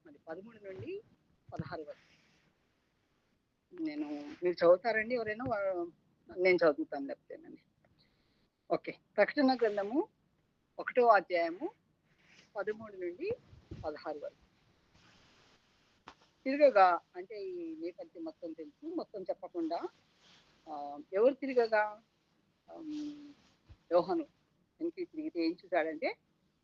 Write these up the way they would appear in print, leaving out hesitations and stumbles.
మరి 13 నుండి 16 వరకు నేను మీరు చదువుతారండి ఎవరైనా నేను చదువుతాను లేకపోతేనండి. ఓకే, ప్రకటన గ్రంథము 1వ అధ్యాయము 13 నుండి 16 వరకు. తిరగగా అంటే ఈ నేపథ్యం మొత్తం తెలుసు, మొత్తం చెప్పకుండా ఎవరు తిరగగా యోహాను వెనక్కి తిరిగితే ఏం చూశాడంటే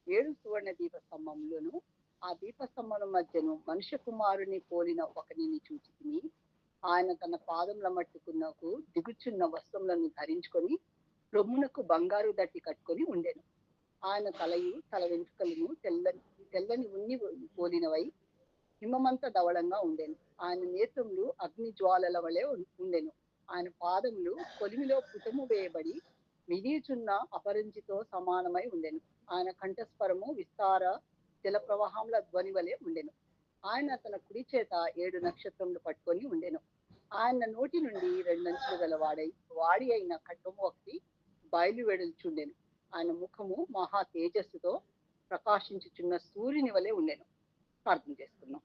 7 సువర్ణ దీపస్తంభములను ఆ దీపస్తంభముల మధ్యను మనుష్య కుమారుని పోలిన ఒకరిని చూచి తిని ఆయన తన పాదముల మట్టుకున్నకు దిగుచున్న వస్త్రములను ధరించుకొని రొమ్మునకు బంగారు దట్టి కట్టుకొని ఉండెను. ఆయన తలయు తల వెంట్రుకలను తెల్లని ఉన్ని పోలినవై హిమమంత ధవళంగా ఉండెను. ఆయన నేత్రములు అగ్ని జ్వాలల వలె ఉండెను. ఆయన పాదములు కొలిమిలో పుటము వేయబడి మిగిచున్న అపరంజితో సమానమై ఉండెను. ఆయన కంఠస్వరము విస్తార జల ప్రవాహముల ధ్వని వలె ఉండెను. ఆయన తన కుడి చేత 7 నక్షత్రములు పట్టుకొని ఉండెను. ఆయన నోటి నుండి 2 అంచులు గల వాడి అయిన ఖడ్గము ఒకటి బయలు వెడల్చుండెను. ఆయన ముఖము మహా తేజస్సుతో ప్రకాశించుచున్న సూర్యుని వలె ఉండెను. ప్రార్థన చేసుకున్నాం.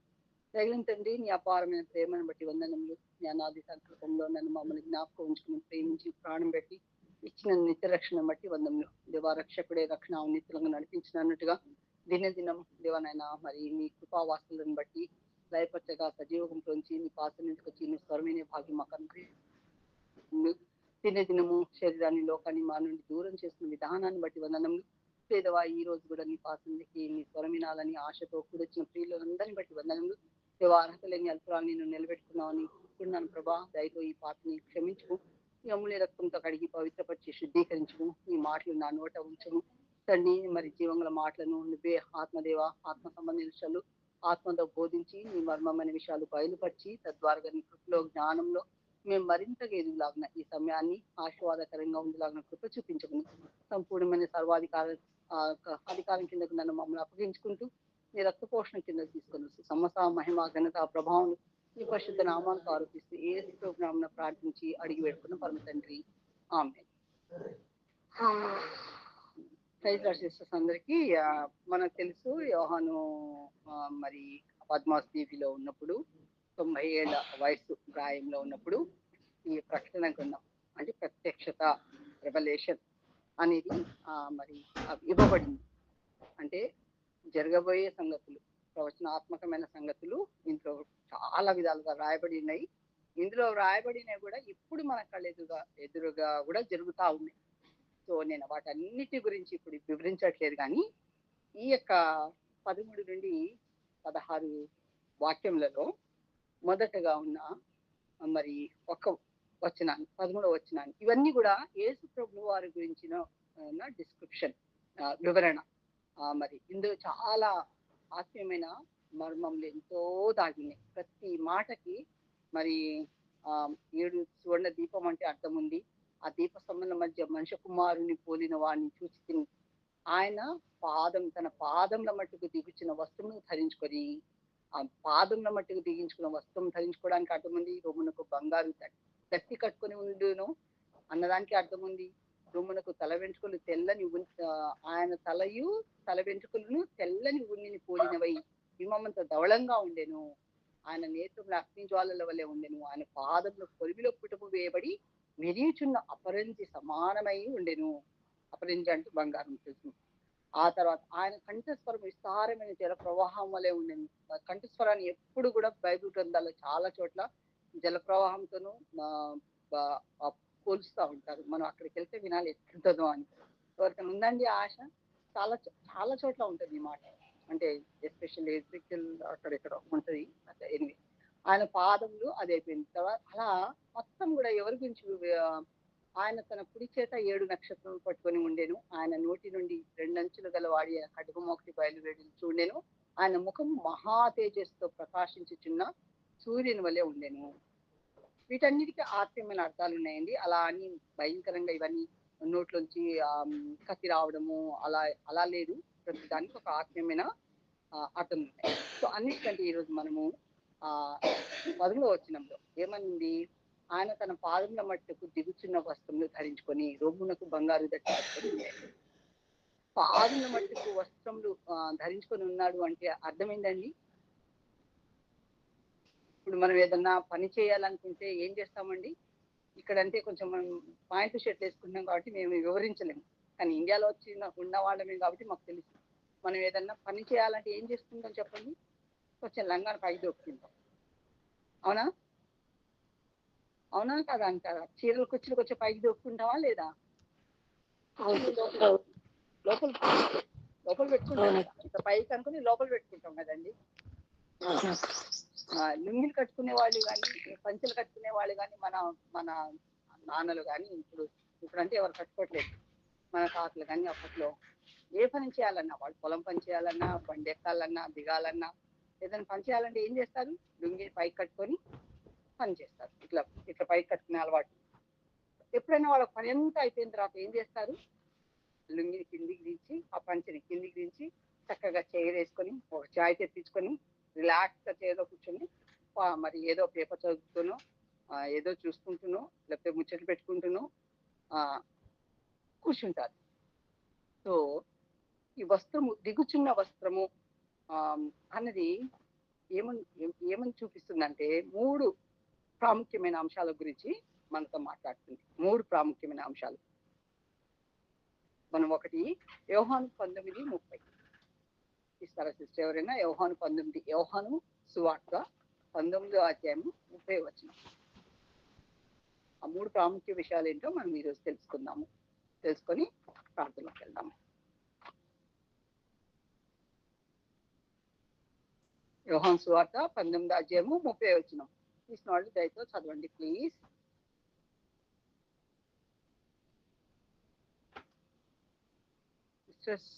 దైవం తండ్రి, నీ అపారమైన ప్రేమను బట్టి వందనములు. నీ అనాది సంకల్పంలో నన్ను మమ్మల్ని జ్ఞాపకం ఉంచుకుని ప్రేమించి ప్రాణం పెట్టి ఇచ్చిన నిత్య రక్షణ బట్టి వందములు. దేవా, రక్షకుడే రక్షణ నిత్యంగా నడిపించినట్టుగా దినదినం దేవనైనా మరి నీ కృపావాసులను బట్టి లయపరచగా సజీవంలోంచి నీ పాస నుంచి వచ్చి నీ స్వరమైన భాగ్యం మాకు దినదినము శరీరాన్ని లోకాన్ని మా నుండి దూరం చేస్తున్న విధానాన్ని బట్టి వందనములు. పేదవా, ఈ రోజు కూడా నీ పాసంలోకి నీ స్వరం వినాలని ఆశతో కూడొచ్చిన ప్రియులందరినీ బట్టి వందనములు. దేవా, అర్హత లేని అల్పురాలు నేను నిలబెట్టుకున్నావని అనుకున్నాను ప్రభా. దయతో ఈ పాపని క్షమించుకు, ఈ అమూల్య రక్తంతో కడిగి పవిత్రపరిచి శుద్ధీకరించుకు, నీ మాటలు నా నోట ఉంచును తండ్రి. మరి జీవంగల మాటలను నువ్వే ఆత్మదేవ ఆత్మ సంబంధించిన విషయాలు ఆత్మతో బోధించి నీ మర్మమైన విషయాలు బయలుపరిచి తద్వారా నీ కృపలో జ్ఞానంలో మేము మరింతగా ఎదుగులాగిన ఈ సమయాన్ని ఆశీర్వాదకరంగా ఉండేలాగిన కృప చూపించుకుని సంపూర్ణమైన అధికారం కిందకు నన్ను మమ్మల్ని అప్పగించుకుంటూ నీ రక్త పోషణ కింద తీసుకొని సమస్త మహిమ ఘనత ప్రభావం ఈ పరిశుద్ధ నామానికి ఆరోపిస్తూ ఏ ప్రోగ్రామ్ ప్రార్థించి అడిగి పెట్టుకున్న పరమ తండ్రి, ఆమేన్. సిస్టర్స్ అందరికీ మనకు తెలుసు, యోహాను మరి పద్మాస్ దీవిలో ఉన్నప్పుడు 90 ఏళ్ల వయసు ప్రాయంలో ఉన్నప్పుడు ఈ ప్రకటన గ్రంథం అంటే ప్రత్యక్షత రెవల్యూషన్ అనేది మరి ఇవ్వబడింది. అంటే జరగబోయే సంగతులు, ప్రవచనాత్మకమైన సంగతులు ఇంట్లో చాలా విధాలుగా రాయబడి ఉన్నాయి. ఇందులో రాయబడినవి కూడా ఇప్పుడు మన ఎదురుగా కూడా జరుగుతూ ఉన్నాయి. సో నేను వాటన్నిటి గురించి ఇప్పుడు వివరించట్లేదు, కానీ ఈ యొక్క 13 నుండి 16 వాక్యములలో మొదటగా ఉన్న మరి ఒక వచనాన్ని 13వ వచనాన్ని ఇవన్నీ కూడా యేసు ప్రభు వారి గురించిన డిస్క్రిప్షన్, వివరణ. మరి ఇందులో చాలా ఆత్మీయమైన మర్మములు ఎంతో దాగినాయి. ప్రతి మాటకి మరి 7 సువర్ణ దీపం అంటే అర్థం ఉంది. ఆ దీప స్తంభముల మధ్య మనుష్య కుమారుని పోలిన వాడిని చూసి తిని ఆయన తన పాదముల మట్టుకు దిగుచిన వస్త్రమును ధరించుకొని, ఆ పాదముల మట్టుకు దిగించుకున్న వస్త్రం ధరించుకోవడానికి అర్థం ఉంది. రొమ్మునకు బంగారు దట్టి కట్టుకొని ఉండును అన్నదానికి అర్థం ఉంది. రొమ్మునకు తల వెంట్రుకలు తెల్లని ఆయన తలయు తల వెంట్రుకలను తెల్లని ఉన్నిని పోలినవై హిమమంత ధవళంగా ఉండెను. ఆయన నేత్రములు అగ్ని జ్వాలల వల్లే ఉండెను. ఆయన పాదములు కొలిమిలో పుటము వేయబడి మెరియుచున్న అపరంజి సమానమై ఉండెను. అపరంజి అంటే బంగారం తెలుసు. ఆ తర్వాత ఆయన కంఠస్వరం విస్తారమైన జల ప్రవాహం వలె ఉండెను. కంఠస్వరాన్ని ఎప్పుడు కూడా బైబిల్ గ్రంథాల్లో చాలా చోట్ల జల ప్రవాహంతోనూ పోలుస్తూ ఉంటారు. మనం అక్కడికి వెళ్తే వినాలి ఎట్లుంటుందో అని. ఎవరికైనా ఉందండి ఆశ? చాలా చాలా చోట్ల ఉంటుంది ఈ మాట. అంటే ఎస్పెషల్లీ అక్కడ ఇక్కడ ఉంటుంది. ఎనివే ఆయన పాదములు అది అయిపోయిన తర్వాత అలా మొత్తం కూడా ఎవరి గురించి ఆయన తన కుడి చేత 7 నక్షత్రాలు పట్టుకొని ఉండేను. ఆయన నోటి నుండి 2 అంచులు గల వాడి ఖడ్గము ఒకటి బయలువెడల్చి ఉండెను. ఆయన ముఖం మహా తేజస్సుతో ప్రకాశించుచున్న సూర్యుని వలె ఉండెను. వీటన్నిటికీ ఆత్మీయమైన అర్థాలు ఉన్నాయండి. అలా అని భయంకరంగా ఇవన్నీ నోట్లోంచి కత్తి రావడము అలా లేదు. ప్రతి దానికి ఒక ఆత్మీయమైన అర్థం ఉన్నాయి. సో అన్నిటికంటే ఈరోజు మనము 10వ వచనంలో ఏమనింది? ఆయన తన పాదముల మట్టుకు దిగుచున్న వస్త్రములు ధరించుకొని రొమ్మునకు బంగారు దట్టి కట్టుకొని, పాదముల మట్టుకు వస్త్రములు ధరించుకొని ఉన్నాడు అంటే అర్థమైందండి. ఇప్పుడు మనం ఏదన్నా పని చేయాలనుకుంటే ఏం చేస్తామండి? ఇక్కడంటే కొంచెం మనం పాయింట్ షర్ట్ వేసుకుంటున్నాం కాబట్టి మేము వివరించలేము. కానీ ఇండియాలో ఉన్న వాళ్ళమే కాబట్టి మాకు తెలుసు. మనం ఏదన్నా పని చేయాలంటే ఏం చేసుకుంటాం చెప్పండి? కొంచెం లంగాను పైకి దొప్పుకుంటాం. అవునా? అవునా కాదా అంటారా? చీరలు కుచ్చులు కొంచెం పైకి దొప్పుకుంటామా లేదా? లోపల లోపల పెట్టుకుంటాం కదా. ఇట్లా పైకి అనుకుని లోపల పెట్టుకుంటాం కదండి. లుంగిలు కట్టుకునే వాళ్ళు కానీ, పంచెలు కట్టుకునే వాళ్ళు కానీ, మన మన నాన్నలు కానీ ఇప్పుడంటే ఎవరు కట్టుకోవట్లేదు. మన తాతలు కానీ అప్పట్లో ఏ పని చేయాలన్నా, వాళ్ళు పొలం పని చేయాలన్నా, బండి ఎక్కాలన్నా, దిగాలన్నా, ఏదైనా పని చేయాలంటే ఏం చేస్తారు? లుంగి పైకి కట్టుకొని పని చేస్తారు. ఇట్లా ఇట్లా పైకి కట్టుకునే అలవాటు. ఎప్పుడైనా వాళ్ళ పని అంతా అయిపోయిన తర్వాత ఏం చేస్తారు? లుంగిని కిందికి దించి, ఆ పంచిని కిందికి దించి చక్కగా చైర్ వేసుకొని, ఒక చాయ్ తెప్పించుకొని, రిలాక్స్గా చైర్లో కూర్చొని మరి ఏదో పేపర్ చదువుతూనో, ఏదో చూసుకుంటూనో, లేకపోతే ముచ్చట్లు పెట్టుకుంటూనో కూర్చుంటారు. సో ఈ వస్త్రము, దిగుచున్న వస్త్రము అన్నది ఏమని చూపిస్తుందంటే 3 ప్రాముఖ్యమైన అంశాల గురించి మనతో మాట్లాడుతుంది. 3 ప్రాముఖ్యమైన అంశాలు. మనం ఒకటి యోహాను 19:30 ఇస్తారా సిస్టర్ ఎవరైనా? యోహాను సువార్త 19వ అధ్యాయము 30వ వచనం. ఆ 3 ప్రాముఖ్య విషయాలు ఏంటో మనం ఈరోజు తెలుసుకుందాము. తెలుసుకొని ప్రార్థనలోకి వెళ్దాము. యోహాను సువార్త 19వ అధ్యాయము 30వ వచనం. తీసిన వాళ్ళు దయతో చదవండి ప్లీజ్. సిస్టర్స్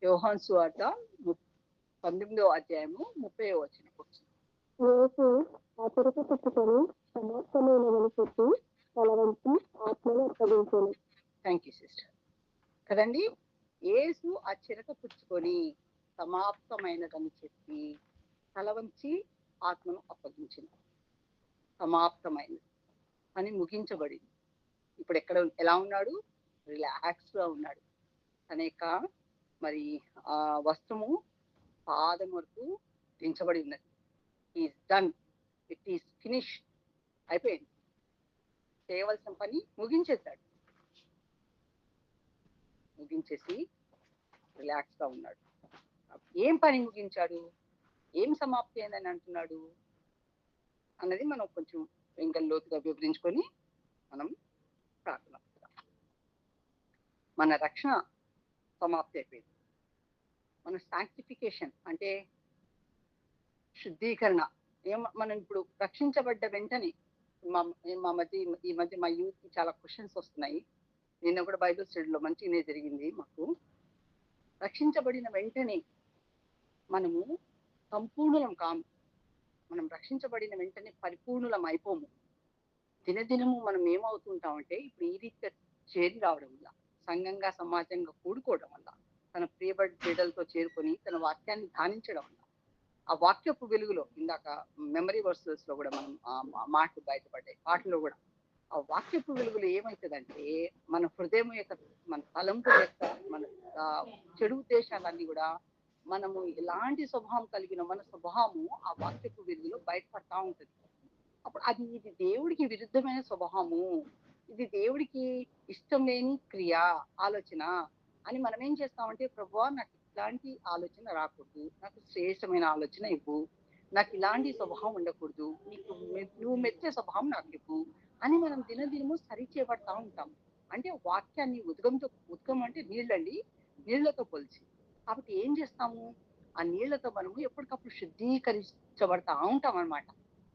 యోహాను సువార్త 19వ అధ్యాయము 30వ వచనం. యేసు ఆ చిరక పుచ్చుకొని సమాప్తమైనదని చెప్పి తలవంచి ఆత్మను అప్పగించెను. Thank you sister. కదండి, యేసు ఆ చిరక పుచ్చుకొని సమాప్తమైనదని చెప్పి తలవంచి ఆత్మను అప్పగించింది. సమాప్తమైనది అని ముగించబడింది. ఇప్పుడు ఎలా ఉన్నాడు? రిలాక్స్గా ఉన్నాడు. అనేక మరి ఆ వస్త్రము పాదం వరకు దించబడి ఉన్నది. Is done, it is finish, అయిపోయింది. చేయవలసిన పని ముగించేశాడు. ముగించేసి రిలాక్స్గా ఉన్నాడు. ఏం పని ముగించాడు? ఏం సమాప్తి అయిందని అంటున్నాడు అన్నది మనం కొంచెం ఇంకా లోతుగా వివరించుకొని మనం ప్రార్థన. మన రక్షణ సమాప్తి అయిపోయింది. మన సాంక్టిఫికేషన్ అంటే శుద్ధీకరణ. మనం ఇప్పుడు రక్షించబడ్డ వెంటనే ఈ మధ్య మా యూత్ చాలా క్వశ్చన్స్ వస్తున్నాయి. నిన్న కూడా బైబిల్ స్టడీలో మంచిగానే జరిగింది మాకు. రక్షించబడిన వెంటనే మనము సంపూర్ణులం కాము. మనం రక్షించబడిన వెంటనే పరిపూర్ణులం అయిపోము. దినదినము మనం ఏమవుతుంటామంటే ఇప్పుడు ఈ రీతిగా చేరి రావడం వల్ల, సంఘంగా సమాజంగా కూడుకోవడం వల్ల, తన బిడ్డలతో చేరుకొని తన వాక్యాన్ని ధ్యానించడం వల్ల, ఆ వాక్యపు వెలుగులో ఇందాక మెమరీ వర్సెస్ లో కూడా మనం మాటలు బయటపడ్డాయి. వాటిలో కూడా ఆ వాక్యపు వెలుగులో ఏమవుతుందంటే మన హృదయం యొక్క, మన తలంపు యొక్క, మన చెడు ఉద్దేశాలన్నీ కూడా మనము ఎలాంటి స్వభావం కలిగిన మన స్వభావము ఆ వాక్యపు వెలుగులో బయటపడతా ఉంటుంది. అప్పుడు ఇది దేవుడికి విరుద్ధమైన స్వభావము, ఇది దేవుడికి ఇష్టం లేని క్రియ, ఆలోచన అని మనం ఏం చేస్తామంటే, ప్రభువా నాకు ఇలాంటి ఆలోచన రాకూడదు, నాకు శ్రేష్టమైన ఆలోచన ఇవ్వు, నాకు ఇలాంటి స్వభావం ఉండకూడదు, నువ్వు మెచ్చే స్వభావం నాకు ఇవ్వు అని మనం దినదినము సరి చేయబడతా ఉంటాం. అంటే వాక్యాన్ని ఉదకం అంటే నీళ్ళండి, నీళ్లతో పోల్చి. కాబట్టి ఏం చేస్తాము? ఆ నీళ్లతో మనము ఎప్పటికప్పుడు శుద్ధీకరించబడతా ఉంటాం అన్నమాట.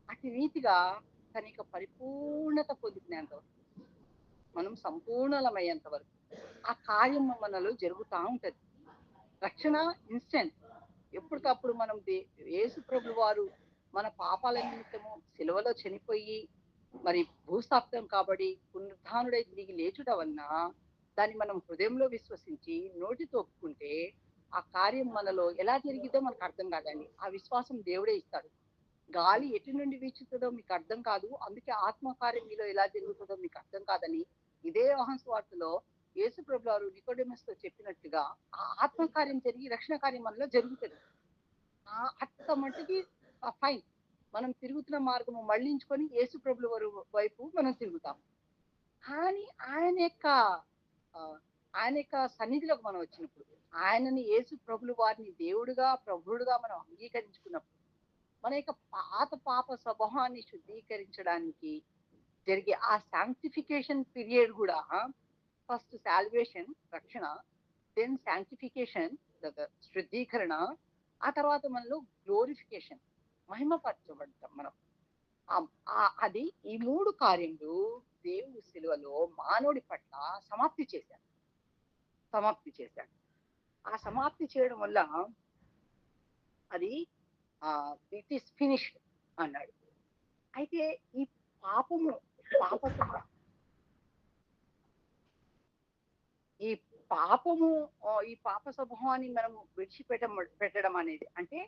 అటు రీతిగా తన పరిపూర్ణత పొందుకునేంత వరకు, మనం సంపూర్ణమయ్యేంత వరకు ఆ కార్యం మనలో జరుగుతూ ఉంటది. రక్షణ ఇన్స్టెంట్. ఎప్పటికప్పుడు మనం యేసు ప్రభువు వారు మన పాపాల నిమిత్తము సిలువలో చనిపోయి మరి భూస్థాపితం కాబట్టి పునరుద్ధానుడై తిరిగి లేచుట వలన దాన్ని మనం హృదయంలో విశ్వసించి నోటితో ఒప్పుకుంటే ఆ కార్యం మనలో ఎలా జరిగిద్దో మనకు అర్థం కాదండి. ఆ విశ్వాసం దేవుడే ఇస్తాడు. గాలి ఎటు నుండి వీచుతుందో మీకు అర్థం కాదు, అందుకే ఆత్మకార్యం మీలో ఎలా జరుగుతుందో మీకు అర్థం కాదని ఇదే యోహాను సువార్తలో యేసు ప్రభువు వారు నికోడెమస్ తో చెప్పినట్టుగా ఆ ఆత్మకార్యం జరిగి రక్షణ కార్యం మనలో జరుగుతుంది. అంత మట్టుకి ఫైన్, మనం తిరుగుతున్న మార్గము మళ్ళించుకొని యేసు ప్రభువు వారి వైపు మనం తిరుగుతాం. కానీ ఆయన యొక్క సన్నిధిలోకి మనం వచ్చినప్పుడు, ఆయనని యేసు ప్రభువు వారిని దేవుడుగా ప్రభువుడుగా మనం అంగీకరించుకున్నప్పుడు, మన యొక్క పాత పాప స్వభావాన్ని శుద్ధీకరించడానికి జరిగే ఆ శాంక్టిఫికేషన్ పీరియడ్ కూడా, ఫస్ట్ సాల్వేషన్ రక్షణ, దెన్ శాంక్టిఫికేషన్ శుద్ధీకరణ, ఆ తర్వాత మనలో గ్లోరిఫికేషన్ మహిమపరచబడతాం మనం. అది ఈ 3 కార్యములు దేవుడు శిలువలో మానవుడి పట్ల సమాప్తి చేశాడు. ఆ సమాప్తి చేయడం వల్ల అది ఇట్ ఈస్ ఫినిష్డ్ అన్నాడు. అయితే ఈ పాప స్వభావాన్ని మనము పెట్టడం అనేది అంటే,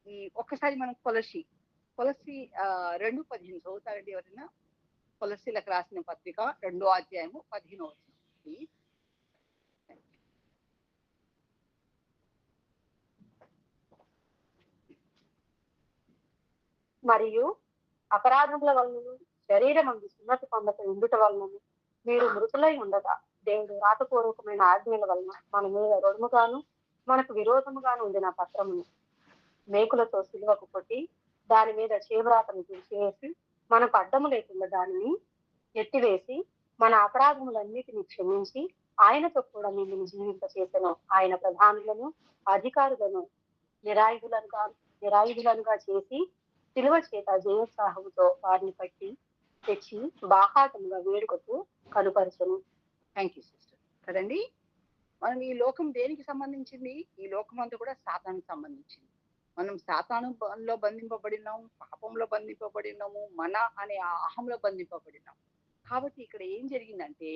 ఈ ఒక్కసారి మనం కొలసి 2:15 చదువుతారండి ఎవరైనా? కొలసీలకు రాసిన పత్రిక 2:15. మరియు అపరాధముల వలన శరీరమందు సున్నతి పొందక ఉండుట వలన మీరు మృతులై ఉండగా దేవుడు రాతపూర్వకమైన ఆజ్ఞల వలన మన మీద రుణముగాను మనకు విరోధముగాను ఉండిన పత్రమును మేకులతో సిలువకు కొట్టి దాని మీద చేవ్రాతను తీసివేసి మనకు అడ్డము లేకుండా దానిని ఎత్తివేసి మన అపరాధములన్నిటిని క్షమించి ఆయనతో కూడా మిమ్మల్ని జీవింపచేసెను. ఆయన ప్రధానులను అధికారులను నిరాయుధులనుగా చేసి సిలువ చేత జయోత్సాహంతో వారిని పట్టి తెచ్చి బాహాటముగా వేడుకకు కనుపరచను. Thank you sister. కదండి, మనం ఈ లోకం దేనికి సంబంధించింది? ఈ లోకం అంతా కూడా సాతానికి సంబంధించింది. మనం సాతానులో బంధింపబడినాము, పాపంలో బంధింపబడినాము, మన అనే అహంలో బంధింపబడినాము. కాబట్టి ఇక్కడ ఏం జరిగిందంటే,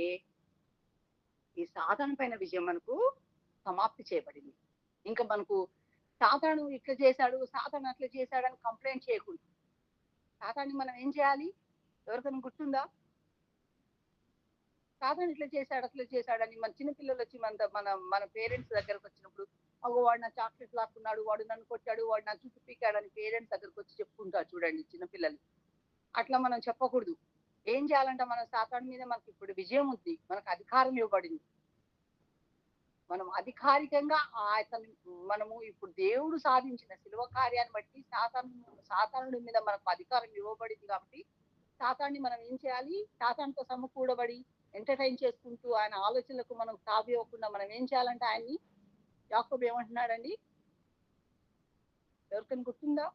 ఈ సాతాను పైన విజయం మనకు సమాప్తి చేయబడింది. ఇంకా మనకు సాతాను ఇట్లా చేశాడు, సాతాను అట్లా చేశాడని కంప్లైంట్ చేయకూడదు. సాతాన్ని మనం ఏం చేయాలి? ఎవరికైనా గుర్తుందా? సాతాను ఇట్లా చేశాడు అట్లా చేశాడని మన చిన్నపిల్లలు వచ్చి మన పేరెంట్స్ దగ్గరకు వచ్చినప్పుడు, వాడు నా చాక్లెట్ లాక్కున్నాడు, వాడు నన్ను కొట్టాడు, వాడు నా చుట్టూ పీకాడని పేరెంట్స్ దగ్గరకు వచ్చి చెప్పుకుంటారు చూడండి చిన్నపిల్లలు. అట్లా మనం చెప్పకూడదు. ఏం చేయాలంట? మన సాతాను మీద మనకి ఇప్పుడు విజయం ఉంది, మనకు అధికారం ఇవ్వబడింది. మనం అధికారికంగా మనము ఇప్పుడు దేవుడు సాధించిన శిలువ కార్యాన్ని బట్టి సాతానుడి మీద మనకు అధికారం ఇవ్వబడింది. కాబట్టి సాతాన్ని మనం ఏం చేయాలి? సాతానుతో సమకూడబడి ఎంటర్టైన్ చేసుకుంటూ ఆయన ఆలోచనలకు మనం తావివ్వకుండా మనం ఏం చేయాలంటే ఆయన్ని, యాకోబు ఏమంటున్నాడండి? ఎవరికైనా గుర్తుందా?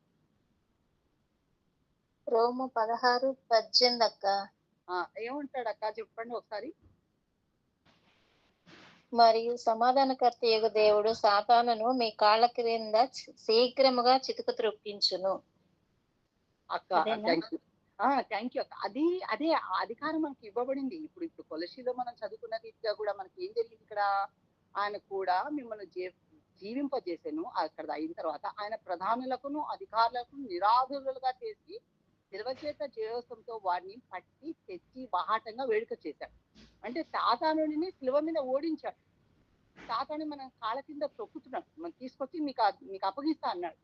రోమ 16:18 అక్క. ఏమంటాడు అక్క? చెప్పండి ఒకసారి. మరియు సమాధానకర్త యొక్క దేవుడు సాతానును మీ కాళ్ళ క్రింద శీఘ్రముగా చితుకు త్రొక్కించును. అక్క థ్యాంక్ యూ అక్క. అదే అధికారం మనకి ఇవ్వబడింది. ఇప్పుడు కొలసీలో మనం చదువుకున్న రీతిగా కూడా మనకి ఏం జరిగింది ఇక్కడ? ఆయన కూడా మిమ్మల్ని జీవింపజేసాను. అక్కడ అయిన తర్వాత ఆయన ప్రధానులకును అధికారులకు నిరాధులుగా చేసి శిలువ చేత జయోత్సవంతో వారిని పట్టి తెచ్చి బాహాటంగా వేడుక చేశాడు. అంటే సాతానుడిని శిలువ మీద ఓడించాడు. సాతాను మనం కాళ్ళ కింద తొక్కుతున్నాడు, మనం తీసుకొచ్చి మీకు అప్పగిస్తా అన్నాడు.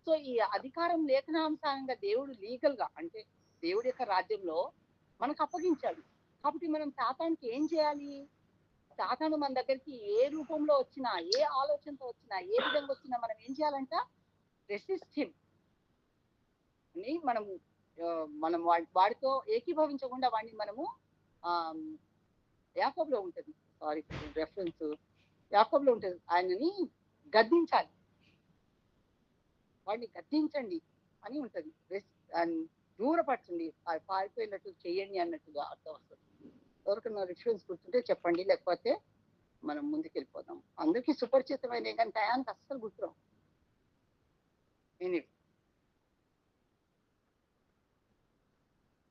సో ఈ అధికారం లేఖనాంశంగా దేవుడు లీగల్ గా, అంటే దేవుడి యొక్క రాజ్యంలో మనకు అప్పగించాడు. కాబట్టి మనం సాతానికి ఏం చేయాలి? సాతాను మన దగ్గరికి ఏ రూపంలో వచ్చినా, ఏ ఆలోచనతో వచ్చినా, ఏ విధంగా వచ్చినా మనం ఏం చేయాలంట? రెసిస్ట్ హిమ్ అని మనం వాడితో ఏకీభవించకుండా వాడిని మనము యాకోబులో ఉంటుంది, సారీ రెఫరెన్స్ యాకోబులో ఉంటుంది, ఆయనని గద్దించాలి. వాడిని గద్దించండి అని ఉంటది. దూరపరచండి, పారిపోయినట్టు చేయండి అన్నట్టుగా అర్థం వస్తుంది. ఎవరికైనా రిఫరెన్స్ గుర్తుంటే చెప్పండి, లేకపోతే మనం ముందుకు వెళ్ళిపోదాం. అందరికీ సుపరిచితమైన కానీ టయానికి అస్సలు గుర్తురావు. ఎనీవే,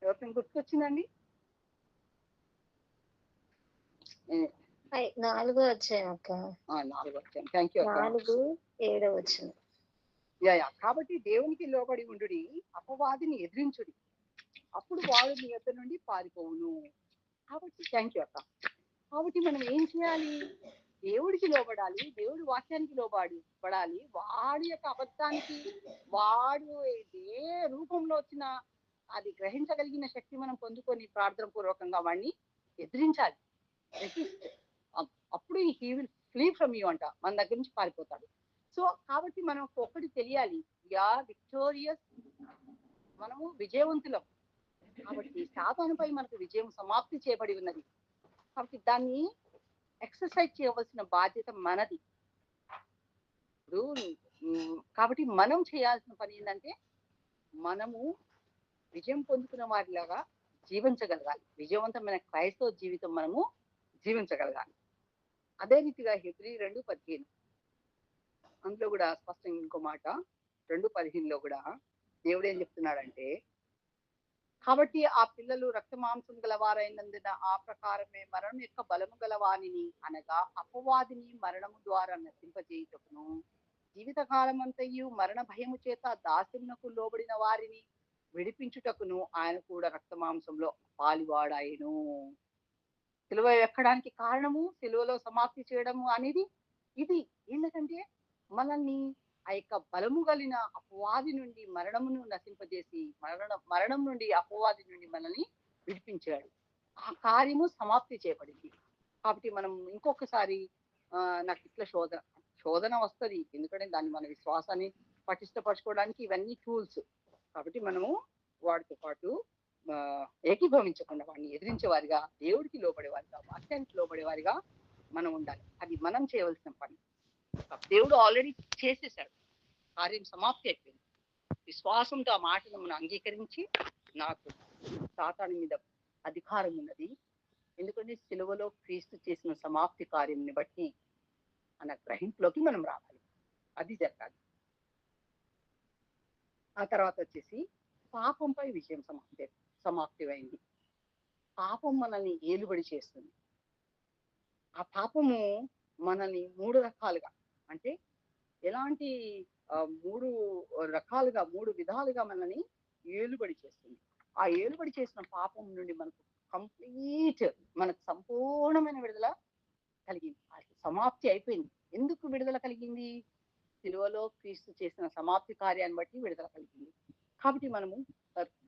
ఎవరికైనా గుర్తుకొచ్చిందండి? 4 వచ్చాయి అక్క. 4 వచ్చాయి. Thank you. 4:7 వచ్చింది. కాబట్టి దేవునికి లోబడి ఉండుడి, అపవాదిని ఎదిరించుడి, అప్పుడు వాడు మీ యొద్ద నుండి పారిపోవును. కాబట్టి థ్యాంక్ యూ అక్క. కాబట్టి మనం ఏం చేయాలి? దేవుడికి లోబడాలి, దేవుడి వాక్యానికి పడాలి. వాడి యొక్క అబద్ధానికి వాడు ఏ రూపంలో వచ్చినా అది గ్రహించగలిగిన శక్తి మనం పొందుకొని ప్రార్థన పూర్వకంగా వాడిని ఎదిరించాలి. అప్పుడు he will flea from you అంట, మన దగ్గర నుంచి పారిపోతాడు. సో కాబట్టి మనం ఒక్కటి తెలియాలి, వీఆర్ విక్టోరియస్, మనము విజయవంతులం. కాబట్టి సాతానుపై మనకు విజయం సమాప్తి చేయబడి ఉన్నది. కాబట్టి దాన్ని ఎక్సర్సైజ్ చేయవలసిన బాధ్యత మనది. ఇప్పుడు కాబట్టి మనం చేయాల్సిన పని ఏంటంటే మనము విజయం పొందుకున్న వారిలాగా జీవించగలగాలి. విజయవంతమైన క్రైస్తవ జీవితం మనము జీవించగలగాలి. అదే రీతిగా హెబ్రీ 2:15 అందులో కూడా స్పష్టంగా ఇంకో మాట 2:15లో కూడా దేవుడు ఏం చెప్తున్నాడంటే, కాబట్టి ఆ పిల్లలు రక్త మాంసం గలవారైనందున ఆ ప్రకారమే మరణం యొక్క బలము గలవానిని అనగా అపవాదిని మరణము ద్వారా నశింపజేయుటకును జీవితకాలం అంతయు మరణ భయము చేత దాస్యమునకు లోబడిన వారిని విడిపించుటకును ఆయన కూడా రక్త మాంసంలో పాలివాడాయను. సిలువ ఎక్కడానికి కారణము, సిలువలో సమాప్తి చేయడము అనేది ఇది. ఎందుకంటే మనల్ని ఆ యొక్క బలము కలిగిన అపవాది నుండి మరణమును నశింపజేసి మరణం నుండి అపవాది నుండి మనల్ని విడిపించాడు. ఆ కార్యము సమాప్తి చేయబడింది. కాబట్టి మనం ఇంకొకసారి నాకు ఇట్లా శోధన వస్తుంది, ఎందుకంటే దాన్ని మన విశ్వాసాన్ని పటిష్టపరచుకోవడానికి ఇవన్నీ టూల్స్. కాబట్టి మనము వాటితో పాటు ఏకీభవించకుండా వాడిని ఎదిరించేవారిగా, దేవుడికి లోబడేవారిగా, వాక్యానికి లోబడేవారిగా మనం ఉండాలి. అది మనం చేయవలసిన పని. దేవుడు ఆల్రెడీ చేసేసాడు, కార్యం సమాప్తి అయిపోయింది. విశ్వాసంతో ఆ మాటను మనం అంగీకరించి నాకు సాతాను మీద అధికారం ఉన్నది, ఎందుకంటే సిలువలో క్రీస్తు చేసిన సమాప్తి కార్యంని బట్టి అన్న గ్రహింపులోకి మనం రావాలి. అది జరగాలి. ఆ తర్వాత వచ్చేసి పాపంపై విజయం సమాప్తి అయింది. పాపం మనల్ని ఏలుబడి చేస్తుంది. ఆ పాపము మనల్ని 3 రకాలుగా, అంటే ఎలాంటి 3 విధాలుగా మనల్ని ఏలుబడి చేస్తుంది. ఆ ఏలుబడి చేసిన పాపం నుండి మనకు సంపూర్ణమైన విడుదల కలిగింది. సమాప్తి అయిపోయింది. ఎందుకు విడుదల కలిగింది? సిలువలో క్రీస్తు చేసిన సమాప్తి కార్యాన్ని బట్టి విడుదల కలిగింది. కాబట్టి మనము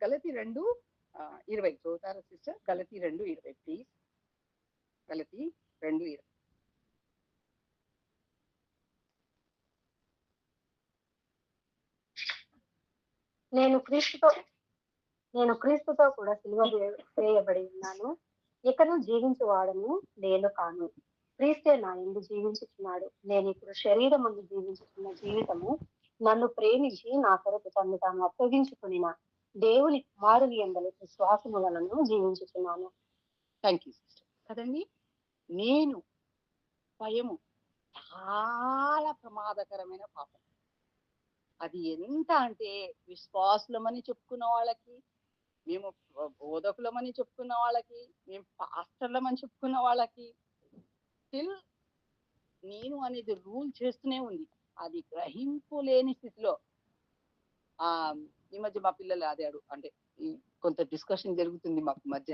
గలతీ 2:20 చదువుతారా సిస్టర్? గలతీ 2:20 ప్లీజ్. గలతీ 2:20. నేను క్రీస్తుతో కూడా సిలువ వేయబడి ఉన్నాను. ఇకను జీవించువాడను నేను కాను, క్రీస్తే నా యందు జీవించుచున్నాడు. నేను ఇప్పుడు శరీరం ముందు జీవించుతున్న జీవితము నన్ను ప్రేమించి నా కొరకు తను తాను అప్పగించుకున్న దేవుని కుమారుని యందు విశ్వాసము వలన జీవించుచున్నాను. Thank you sister. కదండి, నేను స్వయము చాలా ప్రమాదకరమైన పాపం. అది ఎంత అంటే విశ్వాసులమని చెప్పుకున్న వాళ్ళకి, మేము బోధకులమని చెప్పుకున్న వాళ్ళకి, మేము పాస్టర్లమని చెప్పుకున్న వాళ్ళకి స్టిల్ నేను అనేది రూల్ చేస్తూనే ఉంది. అది గ్రహింపు లేని స్థితిలో ఈ మధ్య మా పిల్లలు అంటే కొంత డిస్కషన్ జరుగుతుంది మాకు మధ్య.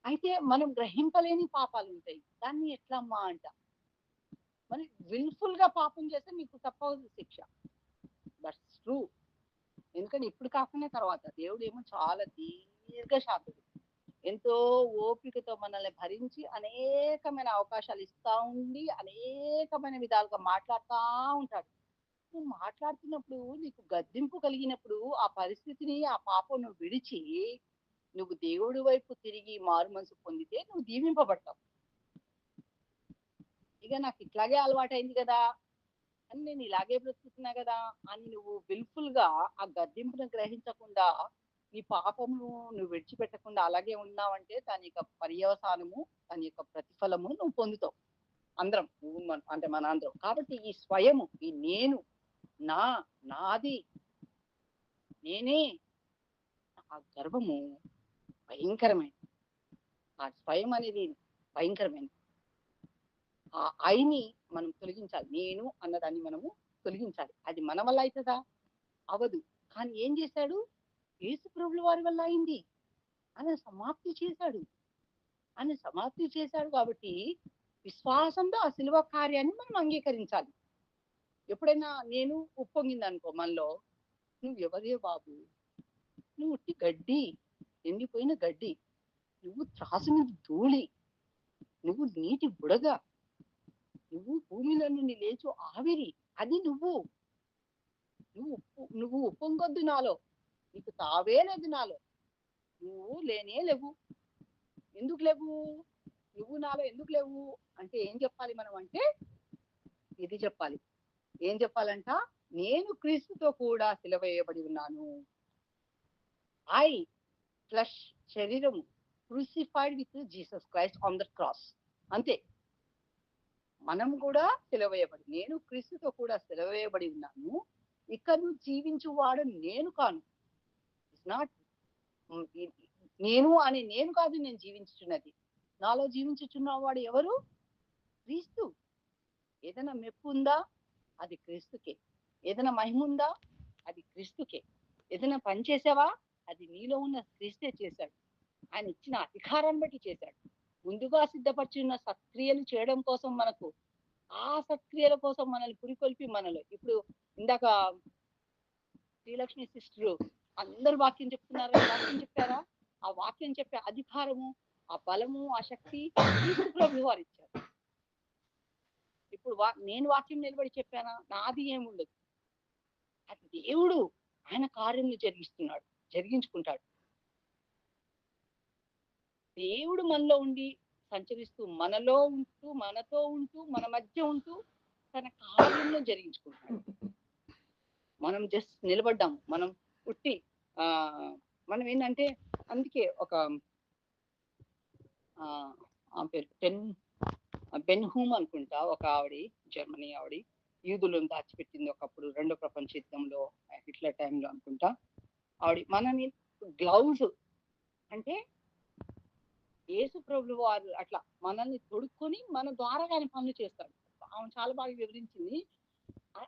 అయితే మనం గ్రహింపలేని పాపాలు ఉంటాయి. దాన్ని ఎట్లమ్మా అంట, మరి విల్ఫుల్ గా పాపం చేస్తే మీకు తప్పదు శిక్ష. That's true. ఎందుకంటే ఇప్పుడు కాకుండా తర్వాత దేవుడు ఏమో చాలా దీర్ఘశాంతుడు, ఎంతో ఓపికతో మనల్ని భరించి అనేకమైన అవకాశాలు ఇస్తా ఉండి అనేకమైన విధాలుగా మాట్లాడుతూ ఉంటాడు. నువ్వు మాట్లాడుతున్నప్పుడు నీకు గద్దింపు కలిగినప్పుడు ఆ పరిస్థితిని, ఆ పాపం నువ్వు విడిచి నువ్వు దేవుడి వైపు తిరిగి మారు మనసు పొందితే నువ్వు దీవింపబడతావు. ఇక నాకు ఇట్లాగే అలవాటైంది కదా అని, నేను ఇలాగే బ్రతుకుతున్నా కదా అని నువ్వు విల్ఫుల్ గా ఆ గద్దింపును గ్రహించకుండా నీ పాపము నువ్వు విడిచిపెట్టకుండా అలాగే ఉన్నావంటే దాని యొక్క పర్యవసానము, దాని యొక్క ప్రతిఫలము నువ్వు పొందుతావు. అందరం, నువ్వు అంటే మన అందరం. కాబట్టి ఈ స్వయము, ఈ నేను, నాది, నేనే, ఆ గర్వము భయంకరమైనది. ఆ స్వయం అనేది భయంకరమైనది. ఆ ఐని మనం తొలగించాలి. నేను అన్నదాన్ని మనము తొలగించాలి. అది మన వల్ల అవుతుందా? అవదు. కానీ ఏం చేశాడు? యేసు ప్రభువుల వారి వల్ల అయింది. ఆయన సమాప్తి చేశాడు. ఆయన సమాప్తి చేశాడు. కాబట్టి విశ్వాసంతో ఆ శిలువ కార్యాన్ని మనం అంగీకరించాలి. ఎప్పుడైనా నేను ఉప్పొంగింది అనుకో మనలో, నువ్వు ఎవరే బాబు, నువ్వు ఉట్టి గడ్డి, ఎండిపోయిన గడ్డి, నువ్వు త్రాసు మీద ధూళి, నువ్వు నీటి బుడగ, నువ్వు భూమిలో నుండి లేచు ఆవిరి, అది నువ్వు నువ్వు ఉప్పొంగొద్దు నాలో, నీకు తావే లేదు నాలో, నువ్వు లేనే లేవు. ఎందుకు లేవు, నువ్వు నాలో ఎందుకు లేవు అంటే ఏం చెప్పాలి మనం అంటే ఇది చెప్పాలి. ఏం చెప్పాలంట, నేను క్రీస్తుతో కూడా సిలువ వేయబడి ఉన్నాను. ఐ ఫ్లెష్, శరీరము, crucified with Jesus Christ on the cross. అంతే, మనం కూడా సిలువ వేయబడి, నేను క్రీస్తుతో కూడా సిలువ వేయబడి ఉన్నాను. ఇక నువ్వు జీవించువాడు నేను కాను. ఇట్స్ నాట్ నేను అని నేను కాదు నేను జీవించుచున్నది, నాలో జీవించుచున్నవాడు ఎవరు? క్రీస్తు. ఏదైనా మెప్పు ఉందా, అది క్రీస్తుకే. ఏదైనా మహిమ ఉందా, అది క్రీస్తుకే. ఏదైనా పని చేసావా, అది నీలో ఉన్న క్రీస్తే చేశాడు. ఆయన ఇచ్చిన అధికారాన్ని బట్టి చేశాడు. ముందుగా సిద్ధపరిచిన సత్క్రియలు చేయడం కోసం, మనకు ఆ సత్క్రియల కోసం మనల్ని పురికొల్పి మనలో ఇప్పుడు ఇందాక శ్రీలక్ష్మి సిస్టర్ అందరు వాక్యం చెప్తున్నారు, వాక్యం చెప్పారా? ఆ వాక్యం చెప్పే అధికారము, ఆ బలము, ఆ శక్తి క్రీస్తు ప్రభువు వారు ఇచ్చారు. ఇప్పుడు నేను వాక్యం నిలబడి చెప్పానా, నాది ఏముండదు. అది దేవుడు ఆయన కార్యములు జరిగించుకుంటాడు. దేవుడు మనలో ఉండి సంచరిస్తూ, మనలో ఉంటూ, మనతో ఉంటూ, మన మధ్య ఉంటూ తన కార్యంలో జరిగించుకుంటాడు. మనం జస్ట్ నిలబడ్డాము, మనం పుట్టి మనం ఏంటంటే, అందుకే ఒక పేరు బెన్ హూమ్ అనుకుంటా, ఒక ఆవిడ, జర్మనీ ఆవిడ, యూదులను దాచిపెట్టింది ఒకప్పుడు రెండో ప్రపంచ యుద్ధంలో, హిట్లర్ టైంలో అనుకుంటా. ఆవిడ మనని గ్లౌజ్ అంటే యేసు ప్రభువు వారు అట్లా మనల్ని తొడుక్కొని మన ద్వారా ఆయన పనులు చేస్తాడు. ఆమె చాలా బాగా వివరించింది.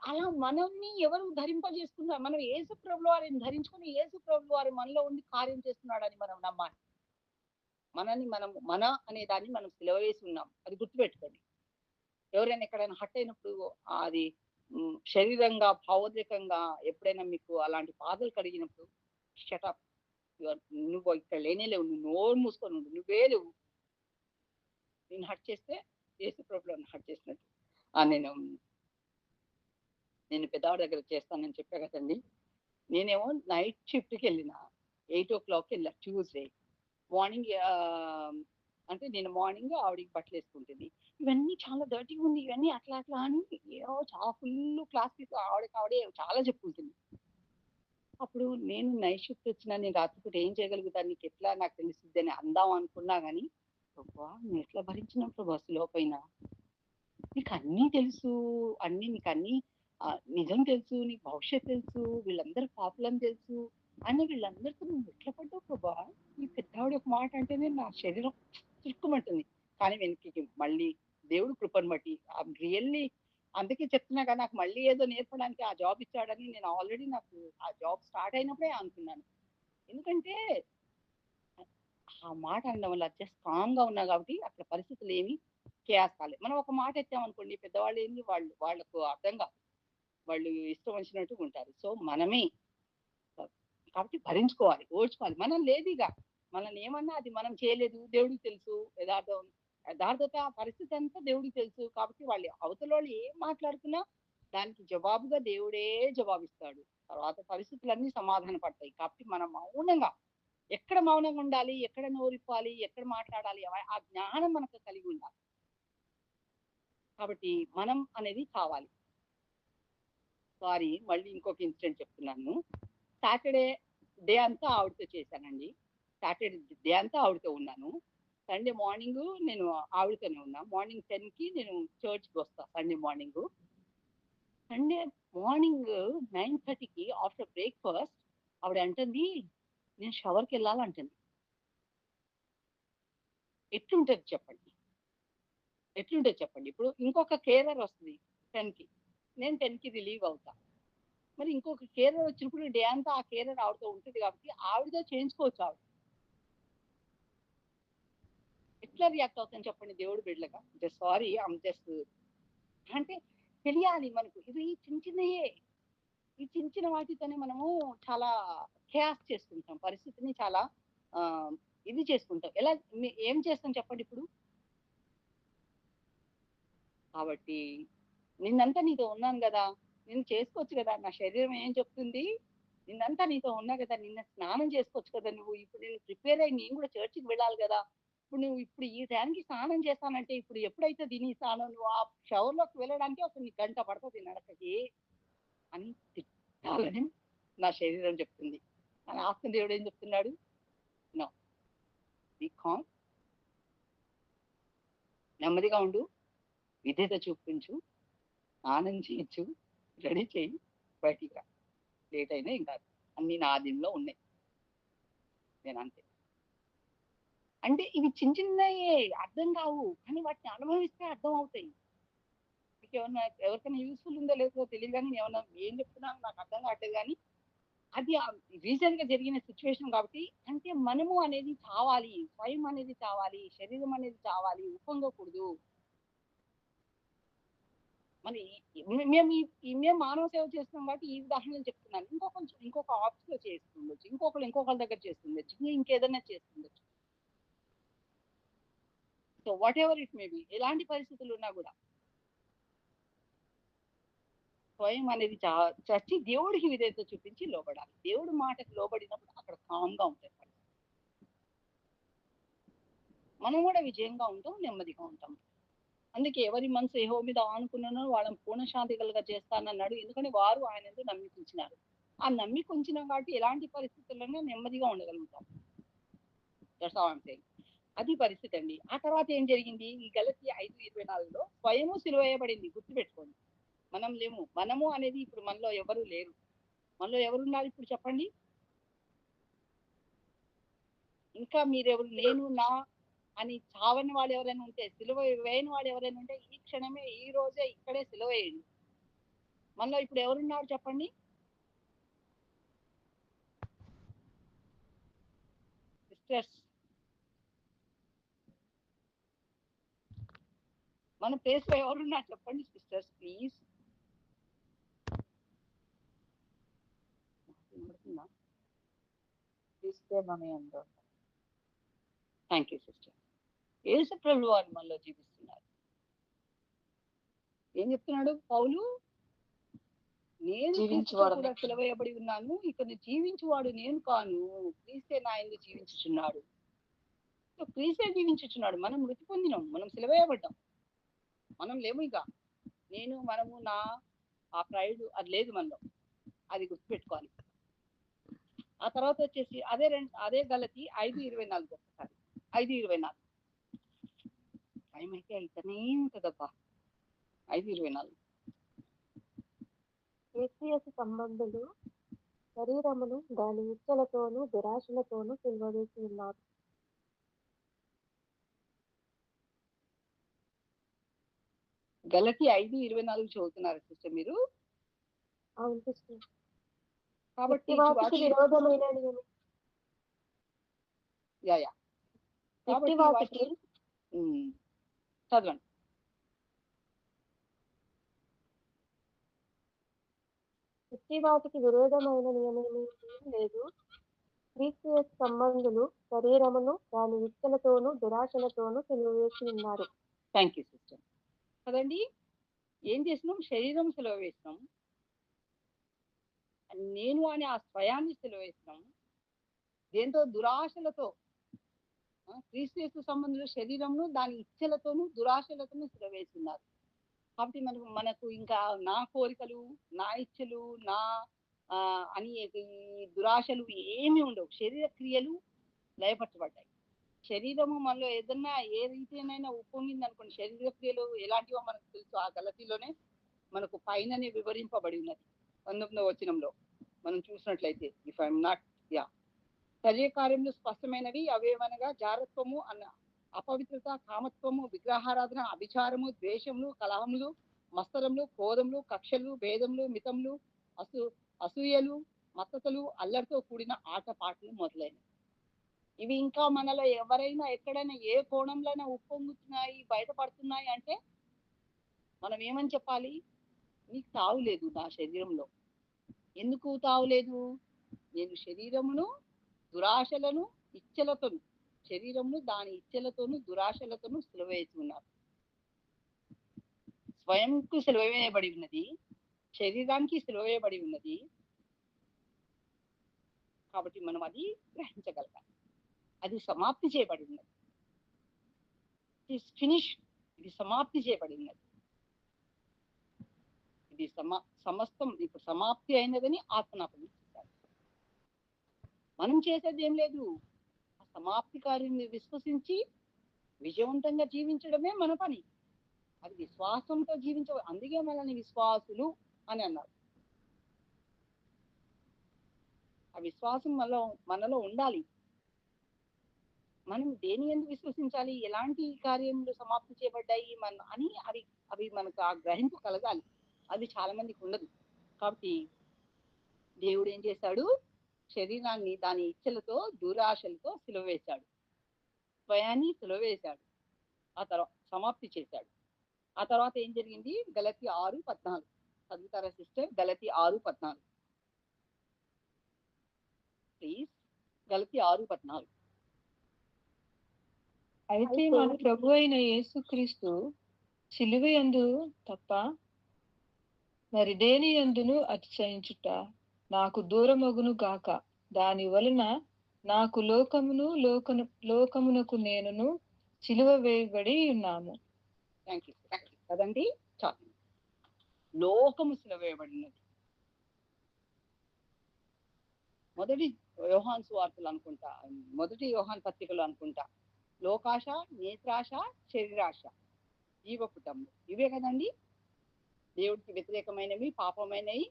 అలా మనల్ని ఎవరు ధరింపజేస్తున్నారు, మనం యేసు ప్రభువు వారిని ధరించుకొని యేసు ప్రభువు వారు మనలో ఉండి కార్యం చేస్తున్నాడని మనం నమ్మాలి. మనల్ని మన అనే దాన్ని మనం సిలువ వేసి ఉన్నాం, అది గుర్తుపెట్టుకోండి. ఎవరైనా ఎక్కడైనా హట్ అయినప్పుడు, అది శరీరంగా, భావోద్రేకంగా ఎప్పుడైనా మీకు అలాంటి బాధలు కలిగినప్పుడు, షటప్, నువ్వు ఇక్కడ లేనే లేవు, నువ్వు నోరు మూసుకొని ఉండు, నువ్వే లేవు. నేను హట్ చేస్తే యేసు ప్రభువుని హట్ చేసినట్టు. నేను పెద్దవాడి దగ్గర చేస్తానని చెప్పా కదండి. నేనేమో నైట్ షిఫ్ట్కి వెళ్ళిన, 8 o'clock వెళ్ళా ట్యూస్డే మార్నింగ్. అంటే నేను మార్నింగ్ ఆవిడకి బట్టలు వేసుకుంటుంది, ఇవన్నీ చాలా డర్టీగా ఉంది, ఇవన్నీ అట్లా అట్లా అని చాలా ఫుల్ క్లాస్ ఆవిడే చాలా చెప్పుకుంటుంది. అప్పుడు నేను నైట్ షిఫ్ట్ వచ్చినా, నేను రాత్రిపూట ఏం చేయగలుగుతాను, నీకు ఎట్లా నాకు తెలుస్తుంది అని అందాం అనుకున్నా కానీ, ప్రభా నువ్వు ఎట్లా భరించినప్పుడు బస్సులో పైన, నీకు అన్నీ తెలుసు, నీకు అన్నీ నిజం తెలుసు, నీకు భవిష్యత్తు తెలుసు, వీళ్ళందరూ పాపులని తెలుసు అని వీళ్ళందరితో నువ్వు ఎట్లా పడ్డావు ప్రభా. ఈ పెద్దవాడి ఒక మాట అంటేనే నా శరీరం చిక్కుమంటుంది. కానీ వెనక్కి మళ్ళీ దేవుడు కృపను బట్టి రియల్లీ, అందుకే చెప్తున్నా కదా, నాకు మళ్ళీ ఏదో నేర్పడానికి ఆ జాబ్ ఇచ్చాడని నేను ఆల్రెడీ నాకు ఆ జాబ్ స్టార్ట్ అయినప్పుడే అనుకున్నాను. ఎందుకంటే ఆ మాట అనడం వల్ల జస్ట్ స్ట్రాంగ్ గా ఉన్నా కాబట్టి అక్కడ పరిస్థితులు ఏమి కేయాస్ కాలేదు. మనం ఒక మాట ఎత్తామనుకోండి, పెద్దవాళ్ళు ఏంది, వాళ్ళకు అర్థం కాదు, వాళ్ళు ఇష్టం వచ్చినట్టు ఉంటారు. సో మనమే కాబట్టి భరించుకోవాలి, ఓడ్చుకోవాలి. మనం లేదుగా, మనల్ని ఏమన్నా అది మనం చేయలేదు, దేవుడికి తెలుసు. యథార్థత పరిస్థితి అంతా దేవుడికి తెలుసు. కాబట్టి వాళ్ళు అవతల వాళ్ళు ఏం మాట్లాడుతున్నా దానికి జవాబుగా దేవుడే జవాబిస్తాడు. తర్వాత పరిస్థితులన్నీ సమాధాన పడతాయి. కాబట్టి మనం మౌనంగా, ఎక్కడ మౌనంగా ఉండాలి, ఎక్కడ నోరిప్పాలి, ఎక్కడ మాట్లాడాలి, ఆ జ్ఞానం మనకు కలిగి ఉండాలి. కాబట్టి మనం అనేది కావాలి. సారీ, మళ్ళీ ఇంకొక ఇన్సిడెంట్ చెప్తున్నాను. సాటర్డే డే అంతా ఆవిడతో చేశానండి. సాటర్డే డే అంతా ఆవిడతో ఉన్నాను. సండే మార్నింగ్ నేను ఆవిడతోనే ఉన్నా. మార్నింగ్ 10కి నేను చర్చ్కి వస్తా. సండే మార్నింగ్ 9:30కి ఆఫ్టర్ బ్రేక్ఫాస్ట్ ఆవిడ అంటుంది, నేను షవర్కి వెళ్ళాలంటుంది. ఎట్లుంటది చెప్పండి, ఇప్పుడు ఇంకొక కేరర్ వస్తుంది 10కి, నేను 10కి రిలీవ్ అవుతా. మరి ఇంకొక కేరర్ వచ్చినప్పుడు డే అంతా ఆ కేరర్ ఆవిడతో ఉంటుంది కాబట్టి ఆవిడతో చేయించుకోవచ్చు. ఆవిడ ఎట్లా రియాక్ట్ అవుతాను చెప్పండి దేవుడు బిడ్డలుగా? సారీ ఐమ్ జస్ట్ అంటే తెలియాలి మనకు. ఇది చిన్న చిన్నయే. ఈ చిన్న చిన్న వాటితోనే మనము చాలా ఖేయాస్ చేసుకుంటాం. పరిస్థితిని చాలా ఇది చేసుకుంటాం. ఎలా ఏం చేస్తాం చెప్పండి ఇప్పుడు? కాబట్టి నిన్నంతా నీతో ఉన్నాను గదా! నేను చేసుకోవచ్చు గదా! నా శరీరం ఏం చెప్తుంది? నిన్నంతా నీతో ఉన్నా గదా! నిన్న స్నానం చేసుకోవచ్చు కదా నువ్వు. ఇప్పుడు నేను ప్రిపేర్ అయ్యి నేను కూడా చర్చికి వెళ్ళాలి గదా! ఇప్పుడు ఈ టైంకి స్నానం చేస్తానంటే ఇప్పుడు ఎప్పుడైతది నీ స్నానం? నువ్వు ఆ షవర్‌లోకి వెళ్ళడానికి ఒక నీకు గంట పడతది నడకకి అని తిట్టాలని నా శరీరం చెప్తుంది. కానీ ఆత్మ దేవుడు ఏం చెప్తున్నాడు? నో. Be calm. నెమ్మదిగా ఉండు. విధేయత చూపించు. స్నానం చేయించు. రెడీ చెయ్యి. బయటికి రా. లేట్ అయినా ఏం కాదు. అన్నీ నా ఆధీనంలో ఉన్నాయి. నేనంతే. అంటే ఇవి చిన్న చిన్నయే అర్థం కావు. కానీ వాటిని అనుభవిస్తే అర్థం అవుతాయి. మీకేమన్నా ఎవరికైనా యూజ్‌ఫుల్ ఉందో లేదో తెలీదు గానీ ఏమన్నా ఏం చెప్తున్నానో నాకు అర్థం కావట్లేదు గానీ, అది రీసెంట్‌గా జరిగిన సిట్యుయేషన్ కాబట్టి అంటే మనము అనేది చావాలి. స్వయం అనేది చావాలి. శరీరం అనేది చావాలి. ఉప్పొంగకూడదు. మరి మేము మానవ సేవ చేస్తున్నాం కాబట్టి ఈ ఉదాహరణలు చెప్తున్నాను. ఇంకొక ఆఫీస్‌లో చేస్తుండొచ్చు. ఇంకొకళ్ళ దగ్గర చేస్తుండొచ్చు. ఇంకేదైనా చేస్తుండొచ్చు. So whatever it may be ఎలాంటి పరిస్థితులు ఉన్నా గూడా స్వయం అనేది చచ్చి దేవుడికి విధేయత చూపించి లోబడాలి. దేవుడి మాటకి లోబడినప్పుడు అక్కడ కామ్‌గా ఉంటాయి. మనం కూడా విజయంగా ఉంటాం, నెమ్మదిగా ఉంటాం. అందుకే ఎవరి మనసు యెహోవా మీద ఆనుకున్నానో వాళ్ళని పూర్ణ శాంతి కలుగ చేస్తానన్నాడు. ఎందుకంటే వారు ఆయన యందు నమ్మిక ఉంచినారు. ఆ నమ్మిక ఉంచినాం కాబట్టి ఎలాంటి పరిస్థితుల్లోనూ నెమ్మదిగా ఉండగలుగుతాం. That's all I am saying. అది పరిస్థితి అండి. ఆ తర్వాత ఏం జరిగింది? ఈ గలతీ 5:24లో స్వయము సిలువ వేయబడింది. గుర్తుపెట్టుకోండి. మనం లేము. మనము అనేది ఇప్పుడు మనలో ఎవరు లేరు. మనలో ఎవరున్నారు ఇప్పుడు చెప్పండి? ఇంకా మీరెవరు నేను, నా అని చావని వాడు ఎవరైనా ఉంటే, సిలువ వేయని వాడు ఎవరైనా ఉంటే ఈ క్షణమే, ఈ రోజే, ఇక్కడే సిలువ వేయండి. మనలో ఇప్పుడు ఎవరున్నారు చెప్పండి? సిస్టర్స్. మన ప్లేస్‌లో ఎవరున్నారు చెప్పండి సిస్టర్స్ ప్లీజ్. వినపడుతుందా? క్రీస్తే మన యందు. Thank you sister. యేసు ప్రభువు వారు మనలో జీవిస్తున్నారు. ఏం చెప్తున్నాడు పౌలు? నేను క్రీస్తుతో జీవించువాడు కూడా సిలువ వేయబడి ఉన్నాను. ఇకను జీవించువాడు నేను కాను, క్రీస్తే నా యందు జీవించుచున్నాడు. సో క్రీస్తే జీవించుచున్నాడు. మనం మృతి పొందినాం. మనం సిలువ వేయబడ్డాం. మనం లేము ఇక. మనము ఆ ప్రైడ్ అది లేదు మనలో. అది గుర్తుపెట్టుకోవాలి. ఆ తర్వాత వచ్చేసి అదే గలతీ 5:24 ఒకసారి. 5:24 టైం అయితే అయితేనే ఉంటదబ్బా. 5:24 క్రీస్తు సంబంధులు శరీరమును దాని ఇచ్చలతోనూ దురాశలతోనూ సిలువవేసి ఉన్నారు. గలతీ 5:24 చదువుతున్నారు సిస్టర్ మీరు. అవును సిస్టర్. కాబట్టి వాటికి విరోధమైన యా యా కాబట్టి వాటికి చదవండి. వాటికి విరోధమైన నియమేమీ లేదు. క్రీస్తు సంబంధులు శరీరమును దాని ఇచ్చలతోనూ దురాశలతోనూ సిలువవేసి ఉన్నారు. Thank you sister. కదండి ఏం చేసినాం? శరీరం సిలువ వేసినాం. నేను అనే ఆ స్వయాన్ని సిలువ వేసినాం. దేంతో? దురాశలతో. క్రీస్తు సంబంధులు శరీరమును దాని ఇచ్చలతోనూ దురాశలతోనూ సిలువ వేస్తున్నారు. కాబట్టి మనకు ఇంకా నా కోరికలు, నా ఇచ్చలు, నా అని ఈ దురాశలు ఏమీ ఉండవు. శరీర క్రియలు లయపరచబడ్డాయి. శరీరము మనలో ఏదన్నా ఏ రీతినైనా ఉప్పొంగింది అనుకోండి, శరీర క్రియలు ఎలాంటివో మనకు తెలుసు. ఆ గలతీలోనే మనకు పైననే వివరింపబడి ఉన్నది. 19వ వచనంలో మనం చూసినట్లయితే ఇఫ్ ఐఎమ్ నాట్ యా శరీర కార్యములు స్పష్టమైనవి. అవేమనగా జారత్వము, అపవిత్రత, కామత్వము, విగ్రహారాధన, అభిచారము, ద్వేషములు, కలహములు, మత్సరములు, క్రోధములు, కక్షలు, భేదములు, మితములు, అసూయలు, మత్తతలు, అల్లరితో కూడిన ఆటపాటలు మొదలైనవి. ఇవి ఇంకా మనలో ఎవరైనా ఎక్కడైనా ఏ కోణంలోనే ఉప్పొంగుతున్నాయి, బయటపడుతున్నాయి అంటే మనం ఏమని చెప్పాలి? నీకు తావులేదు నా శరీరంలో. ఎందుకు తావులేదు? నేను శరీరమును దురాశలను ఇచ్చలతోను, శరీరమును దాని ఇచ్చలతోను దురాశలతోను సిలువ వేసి ఉన్నారు. స్వయంకు సిలువ వేయబడి ఉన్నది, శరీరానికి సిలువ వేయబడి ఉన్నది. కాబట్టి మనం అది గ్రహించగలగాలి. అది సమాప్తి చేయబడి ఉన్నది. ఫినిష్. ఇది సమాప్తి చేయబడి ఉన్నది. ఇది సమస్తం ఇప్పుడు సమాప్తి అయినదని ఆత్మ నాకు చెప్పారు. మనం చేసేది ఏం లేదు, ఆ సమాప్తి కార్యాన్ని విశ్వసించి విజయవంతంగా జీవించడమే మన పని. అది విశ్వాసంతో అందుకే మనల్ని విశ్వాసులు అని అన్నారు. ఆ విశ్వాసం మనలో ఉండాలి. మనం దేని ఎందుకు విశ్వసించాలి, ఎలాంటి కార్యములు సమాప్తి చేయబడ్డాయి అని అవి మనకు ఆ గ్రహింపు కలగాలి. అది చాలా మందికి ఉండదు. కాబట్టి దేవుడు ఏం చేశాడు? శరీరాన్ని దాని ఇచ్చలతో దురాశలతో సిలువ వేశాడు, స్వయాన్ని సిలువ వేశాడు. ఆ తర్వాత సమాప్తి చేశాడు. ఆ తర్వాత ఏం జరిగింది? గలతీ 6:14 చదువుతారా సిస్టర్? గలతీ 6:14 ప్లీజ్. గలతీ 6:14. అయితే మన ప్రభు అయిన యేసుక్రీస్తు సిలువ యందు తప్ప మరి దేని యందును అతిశయించుట నాకు దూరమగును గాక. దాని వలన నాకు లోకమునకు నేనును సిలువ వేయబడి ఉన్నాము. థ్యాంక్ యూ కదండి. చాలు. లోకము సిలువ వేయబడినది. మొదటి యోహాను సువార్తలు అనుకుంటా, మొదటి యోహాను పత్రికలు అనుకుంటా, లోకాశ, నేత్రాశ, శరీరాశ, జీవపుటము, ఇవే కదండి దేవుడికి వ్యతిరేకమైనవి, పాపమైనవి.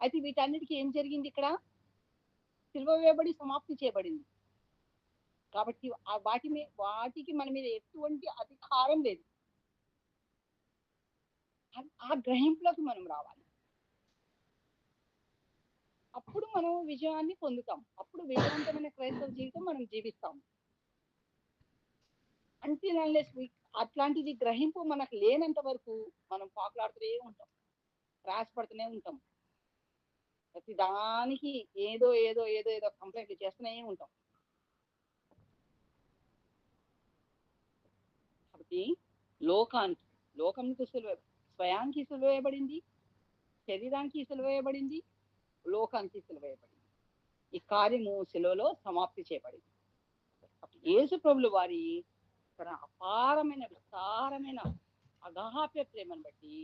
అయితే వీటన్నిటికీ ఏం జరిగింది? ఇక్కడ సిలువ వేయబడి సమాప్తి చేయబడింది. కాబట్టి వాటికి మన మీద ఎటువంటి అధికారం లేదు. ఆ గ్రహింపులోకి మనం రావాలి. అప్పుడు మనం విజయాన్ని పొందుతాం. అప్పుడు విజయవంతమైన క్రైస్తవ జీవితం మనం జీవిస్తాం. అంటే అట్లాంటిది గ్రహింపు మనకు లేనంత వరకు మనం పాకులాడుతూనే ఉంటాం, ప్రయాసపడుతూనే ఉంటాం. ప్రతి దానికి ఏదో ఏదో ఏదో ఏదో కంప్లైంట్లు చేస్తూనే ఉంటాం. కాబట్టి లోకానికి స్వయానికి సిలువ వేయబడింది, శరీరానికి సిలువ వేయబడింది, లోకానికి సిలువ వేయబడింది. ఈ కార్యము సిలువలో సమాప్తి చేయబడింది. యేసు ప్రభుల వారి తన అపారమైన విస్తారమైన అగాప్య ప్రేమను బట్టి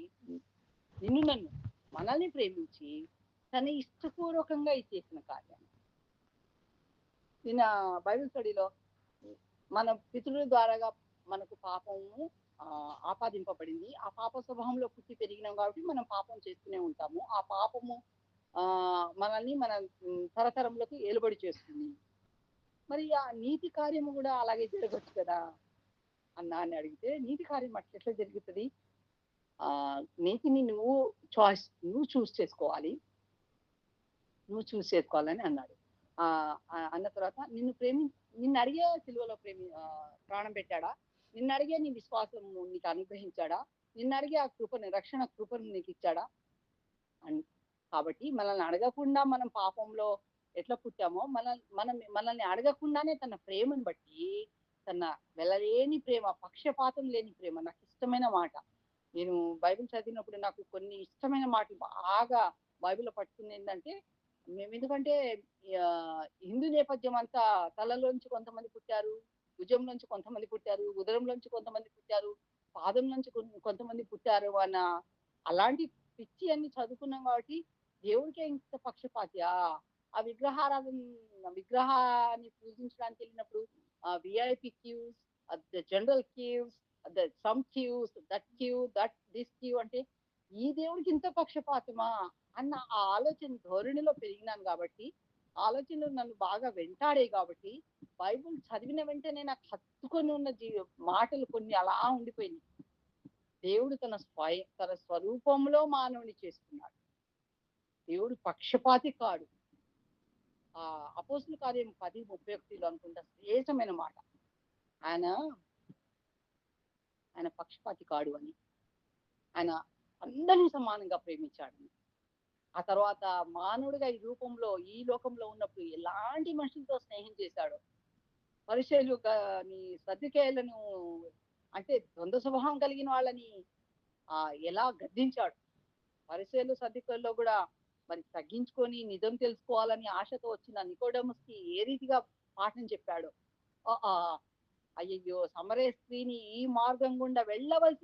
నన్ను మనల్ని ప్రేమించి తన ఇష్టపూర్వకంగా చేసిన కార్యాన్ని నిన్న బైబిల్ స్టడీలో మన పితృల ద్వారాగా మనకు పాపము ఆపాదింపబడింది. ఆ పాప స్వభావంలో పుట్టి పెరిగినాం కాబట్టి మనం పాపం చేస్తూనే ఉంటాము. ఆ పాపము మనల్ని మన తరతరంలోకి ఏలుబడి చేస్తుంది. మరి ఆ నీతి కార్యము కూడా అలాగే జరగచ్చు కదా అని అడిగితే, నీతి కార్యం ఎట్లా జరుగుతుంది? నీతిని నువ్వు చూస్ చేసుకోవాలి, చేసుకోవాలని అన్నాడు. అన్న తర్వాత నిన్ను అడిగే సిలువలో ప్రాణం పెట్టాడా? నిన్ను అడిగే నీ విశ్వాసం నీకు అనుగ్రహించాడా? నిన్ను అడిగే ఆ రక్షణ కృపను నీకు ఇచ్చాడా అని. కాబట్టి మనల్ని అడగకుండా మనం పాపంలో ఎట్లా పుట్టామో మనల్ని అడగకుండానే తన ప్రేమను బట్టి, తన వెళ్ళలేని ప్రేమ, పక్షపాతం లేని ప్రేమ. నాకు ఇష్టమైన మాట, నేను బైబిల్ చదివినప్పుడు నాకు కొన్ని ఇష్టమైన మాటలు బాగా బైబిల్లో పట్టుకుంది ఏంటంటే, ఎందుకంటే హిందూ నేపథ్యం అంతా తలలోంచి కొంతమంది పుట్టారు, భుజంలోంచి కొంతమంది పుట్టారు, ఉదరంలోంచి కొంతమంది పుట్టారు, పాదం నుంచి కొంతమంది పుట్టారు అన్న అలాంటి పిచ్చి అన్ని చదువుకున్నాం. కాబట్టి దేవుడికే ఇంత పక్షపాతియా? ఆ విగ్రహాన్ని పూజించడానికి వెళ్ళినప్పుడు VIP queues, general queues, some queues, this queue అంటే ఈ దేవుడికి ఇంత పక్షపాతమా అన్న ఆ ఆలోచన ధోరణిలో పెరిగినాను. కాబట్టి ఆలోచనలు నన్ను బాగా వెంటాడే. కాబట్టి బైబుల్ చదివిన వెంటనే నాకు హత్తుకొని ఉన్న మాటలు కొన్ని అలా ఉండిపోయినాయి. దేవుడు తన స్వరూపంలో మానవుని చేసుకున్నాడు. దేవుడు పక్షపాతి కాడు. అపోస్తుల కార్యం 10:31 అనుకుంటా శ్రేష్టమైన మాట. ఆయన ఆయన పక్షపాతి కాడు అని, ఆయన అందరినీ సమానంగా ప్రేమించాడని. ఆ తర్వాత మానవుడిగా ఈ రూపంలో ఈ లోకంలో ఉన్నప్పుడు ఎలాంటి మనుషులతో స్నేహం చేశాడో, పరిచయులు సద్దుకేయులను అంటే ద్వంద్వ స్వభావం కలిగిన వాళ్ళని ఎలా గద్దించాడు. పరిచయులు సద్దుకేయుల్లో కూడా మరి తగ్గించుకొని నిజం తెలుసుకోవాలని ఆశతో వచ్చిన నికోడెమస్కి ఏ రీతిగా పాఠం చెప్పాడో. అయ్యయ్యో, సమరయ స్త్రీని ఈ మార్గం గుండా వెళ్ళవలసి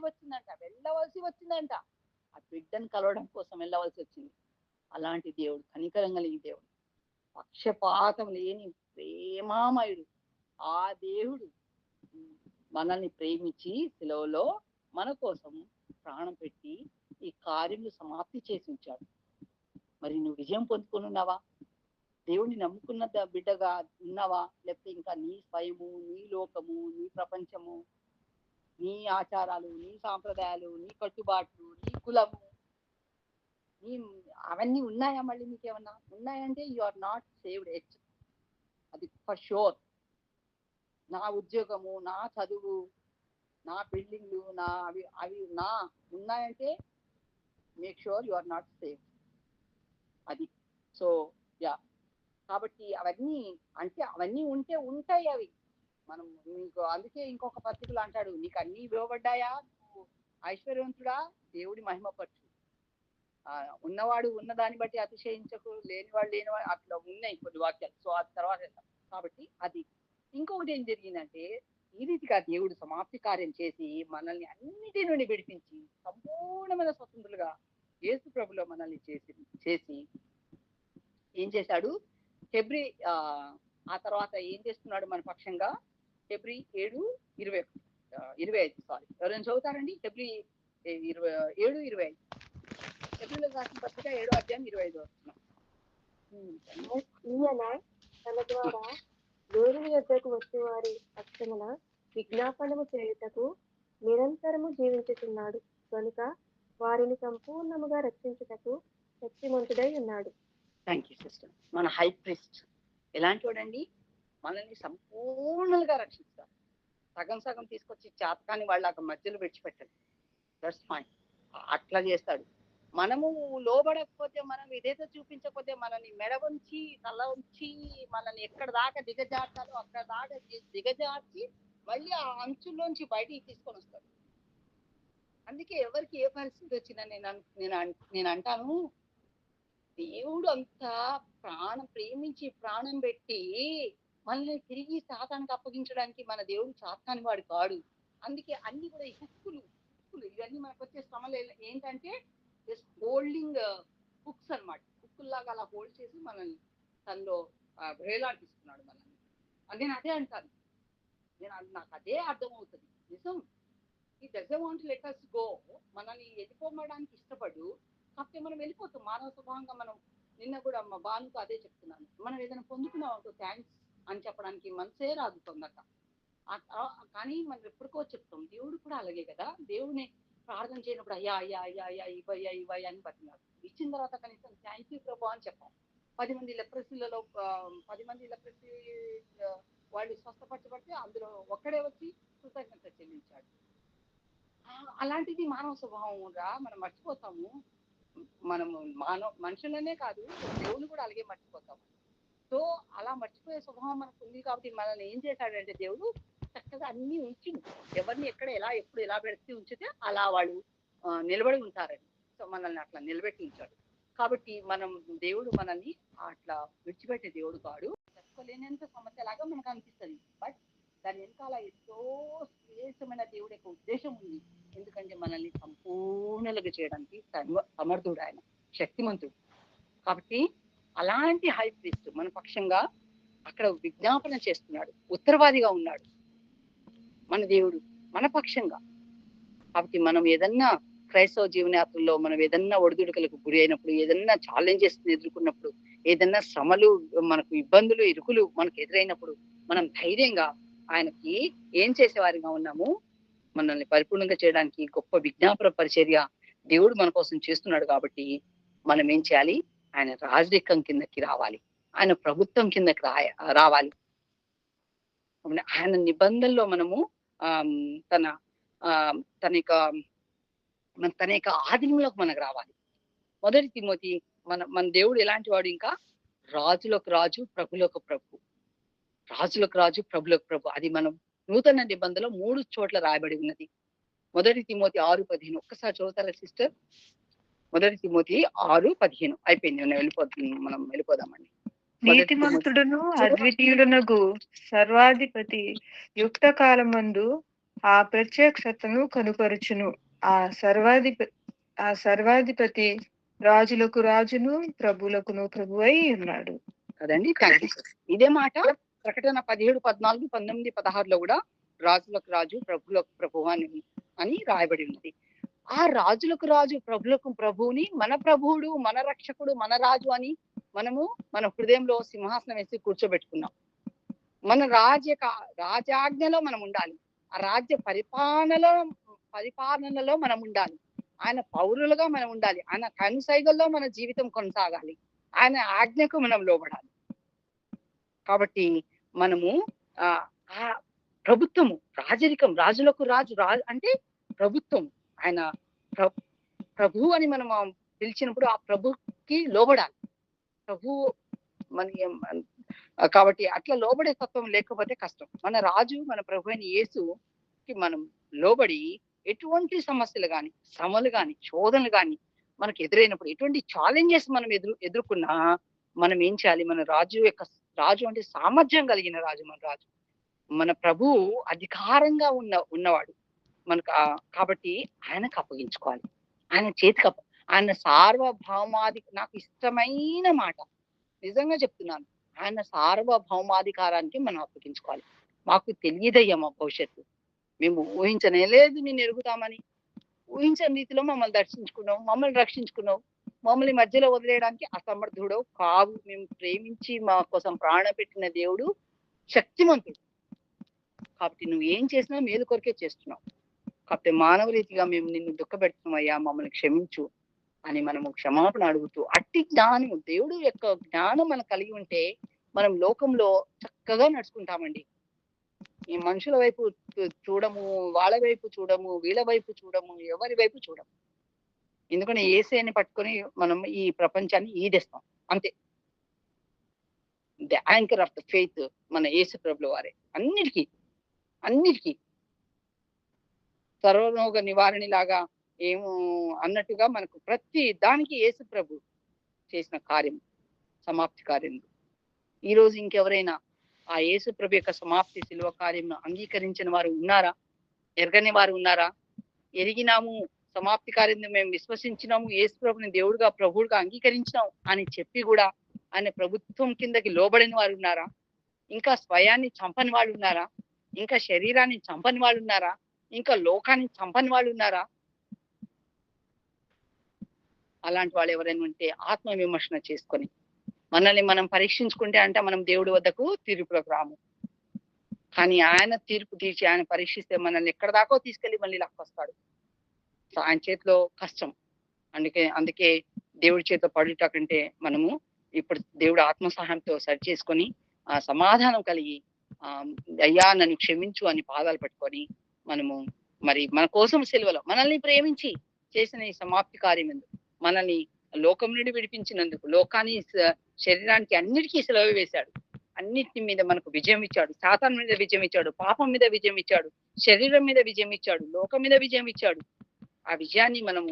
వచ్చిందంట. ఆ బిడ్డను కలవడం కోసం వెళ్ళవలసి వచ్చింది. అలాంటి దేవుడు, కనికరం కలిగిన దేవుడు, పక్షపాతం లేని ప్రేమామయుడు. ఆ దేవుడు మనల్ని ప్రేమించి శిలువలో మన కోసం ప్రాణం పెట్టి ఈ కార్యములు సమాప్తి చేసి ఉంచాడు. మరి నువ్వు విజయం పొందుకొని ఉన్నావా? దేవుడిని నమ్ముకున్న బిడ్డగా ఉన్నావా? లేకపోతే ఇంకా నీ స్వయము, నీ లోకము, నీ ప్రపంచము, నీ ఆచారాలు, నీ సాంప్రదాయాలు, నీ కట్టుబాట్లు, నీ కులము, నీ అవన్నీ ఉన్నాయా? మళ్ళీ మీకేమన్నా ఉన్నాయంటే you are not saved yet. అది ఫర్ షూర్. నా ఉద్యోగము, నా చదువు, నా బిల్డింగ్లు, నా అవి నా ఉన్నాయంటే make sure you are not saved. అది సో యా. కాబట్టి అవన్నీ ఉంటే ఉంటాయి అవి. మనం నీకు అందుకే ఇంకొక పత్రికలు అంటాడు, నీకు అన్ని ఇవ్వబడ్డాయా, నువ్వు ఐశ్వర్యవంతుడా, దేవుడి మహిమపరచు. ఉన్నవాడు ఉన్నదాన్ని బట్టి అతిశయించకు, లేనివాడు లేనివాడు, అట్లా ఉన్నాయి కొన్ని వాక్యాలు. సో ఆ తర్వాత కాబట్టి అది ఇంకొకటి ఏం జరిగిందంటే, ఈ రీతిగా దేవుడు సమాప్తి కార్యం చేసి మనల్ని అన్నిటి నుండి విడిపించి సంపూర్ణమైన స్వతంత్రులుగా యేసు ప్రభులో మనల్ని చేసి ఏం చేశాడు? హెబ్రీ ఆ తర్వాత ఏం చేస్తున్నాడు మన పక్షంగా? హెబ్రీ 7:25 సారీ, ఎవరైనా చదువుతారండి? హెబ్రీ 7:25. హెబ్రీలో రాసిన పత్రిక 7:25 ఈయన తన ద్వారా దేవుని యొద్దకు వచ్చే వారి పక్షమున విజ్ఞాపనము చేయుటకు నిరంతరము జీవించుతున్నాడు కనుక వారిని సంపూర్ణముగా రక్షించుటకు శక్తిమంతుడై ఉన్నాడు. Thank you sister. మన హై ప్రీస్ట్ ఎలాంటి వాడండి? మనల్ని సంపూర్ణంగా రక్షిస్తాడు. సగం తీసుకొచ్చి చేతకాని వాళ్ళ మధ్యలో విడిచిపెట్టాడు. That's fine. అట్లా చేస్తాడు. మనము లోబడకపోతే, మనం ఇదేదో చూపించకపోతే, మనల్ని మెడ ఉంచి తల ఉంచి మనల్ని ఎక్కడ దాకా దిగజార్చాలో అక్కడ దాకా దిగజార్చి మళ్ళీ ఆ అంచుల్లోంచి బయటికి తీసుకొని వస్తాడు. అందుకే ఎవరికి ఏ పరిస్థితి వచ్చినా నేను అంటాను, దేవుడు అంత ప్రేమించి ప్రాణం పెట్టి మనల్ని తిరిగి సాతానికి అప్పగించడానికి మన దేవుడు సాతాని వాడు కాడు. అందుకే అన్ని కూడా ఈ హుక్కులు ఇవన్నీ మనకు వచ్చే శ్రమలు ఏంటంటే జస్ట్ హోల్డింగ్ హుక్స్ అన్నమాట. హుక్కుల్లాగా అలా హోల్డ్ చేసి మనల్ని తనలో వేలాడిస్తున్నాడు మనల్ని. నేను అదే అంటాను, నాకు అదే అర్థమవుతుంది. నిజం, ఈ doesn't want let us go. మనల్ని వెళ్ళిపోమడానికి ఇష్టపడు, కాకపోతే మనం వెళ్ళిపోతాం మానవ స్వభావంగా. మనం నిన్న కూడా మా బానుకు అదే చెప్తున్నాను, మనం ఏదైనా పొందుకున్నాం అనుకో థ్యాంక్స్ అని చెప్పడానికి మనసే రాదు తొందరగా. కానీ మనం ఎప్పటికో చెప్తాం. దేవుడు కూడా అలాగే కదా, దేవుడిని ప్రార్థన చేయనప్పుడు అయ్యా ఇవ్వయ్యా అని బతిన్నాడు. ఇచ్చిన తర్వాత కనీసం థ్యాంక్ యూ ప్రభు అని చెప్పాం. 10 మంది లెప్రసీలలో 10 మంది లెప్రసీ వాళ్ళు స్వస్థపరచబడితే అందులో ఒక్కడే వచ్చి కృతజ్ఞత చెల్లించాడు. అలాంటిది మానవ స్వభావంగా మనం మర్చిపోతాము. మనము మనుషులనే కాదు, దేవుని కూడా అలాగే మర్చిపోతాము. సో అలా మర్చిపోయే స్వభావం మనకు ఉంది. కాబట్టి మనల్ని ఏం చేశాడంటే దేవుడు చక్కగా అన్ని ఉంచిండు. ఎవరిని ఎక్కడ ఎప్పుడు ఎలా పెడితే ఉంచితే అలా వాళ్ళు నిలబడి ఉంటారని. సో మనల్ని అట్లా నిలబెట్టి ఉంచాడు. కాబట్టి దేవుడు మనల్ని అట్లా విడిచిపెట్టే దేవుడు కాడు. చెప్పుకోలేనంత సమస్య లాగా మనకు అనిపిస్తుంది. బట్ దాని వెనకాల ఎంతో శ్రేష్టమైన దేవుడి యొక్క ఉద్దేశం ఉంది. ఎందుకంటే మనల్ని సంపూర్ణలుగా చేయడానికి సమర్థుడు, ఆయన శక్తిమంతుడు. కాబట్టి అలాంటి హై ప్రీస్ట్ మన పక్షంగా అక్కడ విజ్ఞాపన చేస్తున్నాడు, ఉత్తరవాదిగా ఉన్నాడు మన దేవుడు మన పక్షంగా. కాబట్టి మనం ఏదన్నా క్రైస్తవ జీవనయాత్రలో మనం ఏదన్నా ఒడిదుడుకులకు గురి అయినప్పుడు, ఏదన్నా ఛాలెంజెస్ ఎదుర్కొన్నప్పుడు, ఏదన్నా శ్రమలు మనకు ఇబ్బందులు ఇరుకులు మనకు ఎదురైనప్పుడు మనం ధైర్యంగా ఆయనకి ఏం చేసేవారిగా ఉన్నాము? మనల్ని పరిపూర్ణంగా చేయడానికి గొప్ప విజ్ఞాపన పరిచర్య దేవుడు మన కోసం చేస్తున్నాడు. కాబట్టి మనం ఏం చేయాలి? ఆయన రాజరికం కిందకి రావాలి. ఆయన ప్రభుత్వం కిందకి రావాలి. ఆయన నిబంధనలో మనము తన యొక్క ఆధీనంలోకి మనకు రావాలి. మొదటి తిమోతి మన దేవుడు ఎలాంటి వాడు? ఇంకా రాజులకు రాజు, ప్రభులకు ప్రభు. రాజులకు రాజు, ప్రభులకు ప్రభు. అది మనం నూతన నిబంధనలో 3 చోట్ల రాయబడి ఉన్నది. మొదటి తిమోతి 6:15 ఒక్కసారి చదువుతారా సిస్టర్? మొదటి తిమోతి 6:15 అయిపోయింది. మనం వెళ్ళిపోదామండి. నీతిమంతుడును అద్వితీయుడునగు సర్వాధిపతి యుక్త కాలమందు ఆ ప్రత్యక్షతను కనుపరుచును. ఆ సర్వాధిపతి రాజులకు రాజును, ప్రభువులకును ప్రభువై ఉన్నాడు కదండి. Thank you. ఇదే మాట ప్రకటన 17, 14, 19, 16లో కూడా రాజులకు రాజు, ప్రభువులకు ప్రభు అని రాయబడి ఉంది. ఆ రాజులకు రాజు, ప్రభులకు ప్రభువుని మన ప్రభువుడు, మన రక్షకుడు, మన రాజు అని మనము మన హృదయంలో సింహాసనం వేసి కూర్చోబెట్టుకున్నాం. మన రాజాజ్ఞలో మనం ఉండాలి. ఆ రాజ్య పరిపాలనలో మనం ఉండాలి. ఆయన పౌరులుగా మనం ఉండాలి. ఆయన కనుసైగల్లో మన జీవితం కొనసాగాలి. ఆయన ఆజ్ఞకు మనం లోబడాలి. కాబట్టి మనము ఆ ప్రభుత్వము, రాజరికం, రాజులకు రాజు అంటే ప్రభుత్వం. ఆయన ప్రభు అని మనం పిలిచినప్పుడు ఆ ప్రభుకి లోబడాలి. ప్రభు కాబట్టి అట్లా లోబడే తత్వం లేకపోతే కష్టం. మన రాజు, మన ప్రభు అయిన యేసుకి మనం లోబడి ఎటువంటి సమస్యలు కానీ, శ్రమలు కానీ, శోధనలు కానీ మనకు ఎదురైనప్పుడు, ఎటువంటి ఛాలెంజెస్ మనం ఎదుర్కొన్నా మనం ఏం చేయాలి? మన రాజు అంటే సామర్థ్యం కలిగిన రాజు. మన ప్రభువు అధికారంగా ఉన్నవాడు మనకు. కాబట్టి ఆయనకు అప్పగించుకోవాలి. ఆయన చేతికి ఆయన నాకు ఇష్టమైన మాట, నిజంగా చెప్తున్నాను, ఆయన సార్వభౌమాధికారానికి మనం అప్పగించుకోవాలి. మాకు తెలియదయ్యా మా భవిష్యత్తు, మేము ఊహించనేలేదు నేను ఎరుగుతామని. ఊహించని రీతిలో మమ్మల్ని రక్షించుకున్నావు. మమ్మల్ని మధ్యలో వదిలేయడానికి అసమర్థుడు కావు. మేము ప్రేమించి మా కోసం ప్రాణం పెట్టిన దేవుడు శక్తిమంతుడు. కాబట్టి నువ్వు ఏం చేసినా మేలు కొరకే చేస్తున్నావు. కాబట్టి మానవ రీతిగా మేము నిన్ను దుఃఖపెడుతున్నామయ్యా, మమ్మల్ని క్షమించు అని మనము క్షమాపణ అడుగుతూ, అట్టి జ్ఞానం, దేవుడు యొక్క జ్ఞానం మనకు కలిగి ఉంటే మనం లోకంలో చక్కగా నడుచుకుంటామండి. ఈ మనుషుల వైపు చూడము, వాళ్ళ వైపు చూడము, వీళ్ళ వైపు చూడము, ఎవరి వైపు చూడము. ఎందుకంటే యేసుని పట్టుకొని మనం ఈ ప్రపంచాన్ని ఈదేస్తాం అంతే. The anchor of the faith మన యేసు ప్రభుల వారే. అన్నిటికీ సర్వరోగ నివారణ లాగా ఏమో అన్నట్టుగా మనకు ప్రతి దానికి యేసు ప్రభు చేసిన కార్యం, సమాప్తి కార్యం. ఈ రోజు ఇంకెవరైనా ఆ యేసు ప్రభు యొక్క సమాప్తి శిలువ కార్యంను అంగీకరించిన వారు ఉన్నారా? ఎరగని వారు ఉన్నారా? ఎరిగినాము, సమాప్తి కార్యం మేము విశ్వసించినాము, యేసు ప్రభుని దేవుడుగా ప్రభువుగా అంగీకరించినాం అని చెప్పి కూడా ఆయన ప్రభుత్వం కిందకి లోబడిన వారు ఉన్నారా? ఇంకా స్వయాన్ని చంపని వాళ్ళు ఉన్నారా? ఇంకా శరీరాన్ని చంపని వాళ్ళు ఉన్నారా? ఇంకా లోకాన్ని చంపని వాళ్ళు ఉన్నారా? అలాంటి వాళ్ళు ఎవరైనా ఉంటే ఆత్మ విమర్శన చేసుకొని మనల్ని మనం పరీక్షించుకుంటే అంటే మనం దేవుడి వద్దకు తీర్పులకు రాము. కానీ ఆయన తీర్పు తీర్చి ఆయన పరీక్షిస్తే మనల్ని ఎక్కడ దాకో తీసుకెళ్లి మళ్ళీ లాక్కొస్తాడు. ఆయన చేతిలో కష్టం. అందుకే దేవుడి చేతిలో పడుట కంటే మనము ఇప్పుడు దేవుడు ఆత్మ సహాయంతో సరి చేసుకొని ఆ సమాధానం కలిగి అయ్యా నన్ను క్షమించు అని పాదాలు పట్టుకొని మనము మరి మన కోసం సెలవులో మనల్ని ప్రేమించి చేసిన ఈ సమాప్తి కార్యం ఎందుకు, మనల్ని లోకం నుండి విడిపించినందుకు, లోకాన్ని, శరీరానికి అన్నిటికీ సెలవు వేశాడు. అన్నిటి మీద మనకు విజయం ఇచ్చాడు. సాతాను మీద విజయం ఇచ్చాడు, పాపం మీద విజయం ఇచ్చాడు, శరీరం మీద విజయం ఇచ్చాడు, లోకం మీద విజయం ఇచ్చాడు. ఆ విజయాన్ని మనము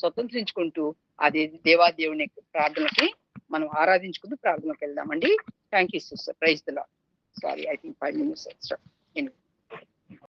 స్వతంత్రించుకుంటూ అది దేవాదేవుని ప్రార్థనకి మనం ఆరాధించుకుంటూ ప్రార్థనకి వెళ్దామండి. Thank you sister. Praise the lord. Sorry, I think 5 minutes extra.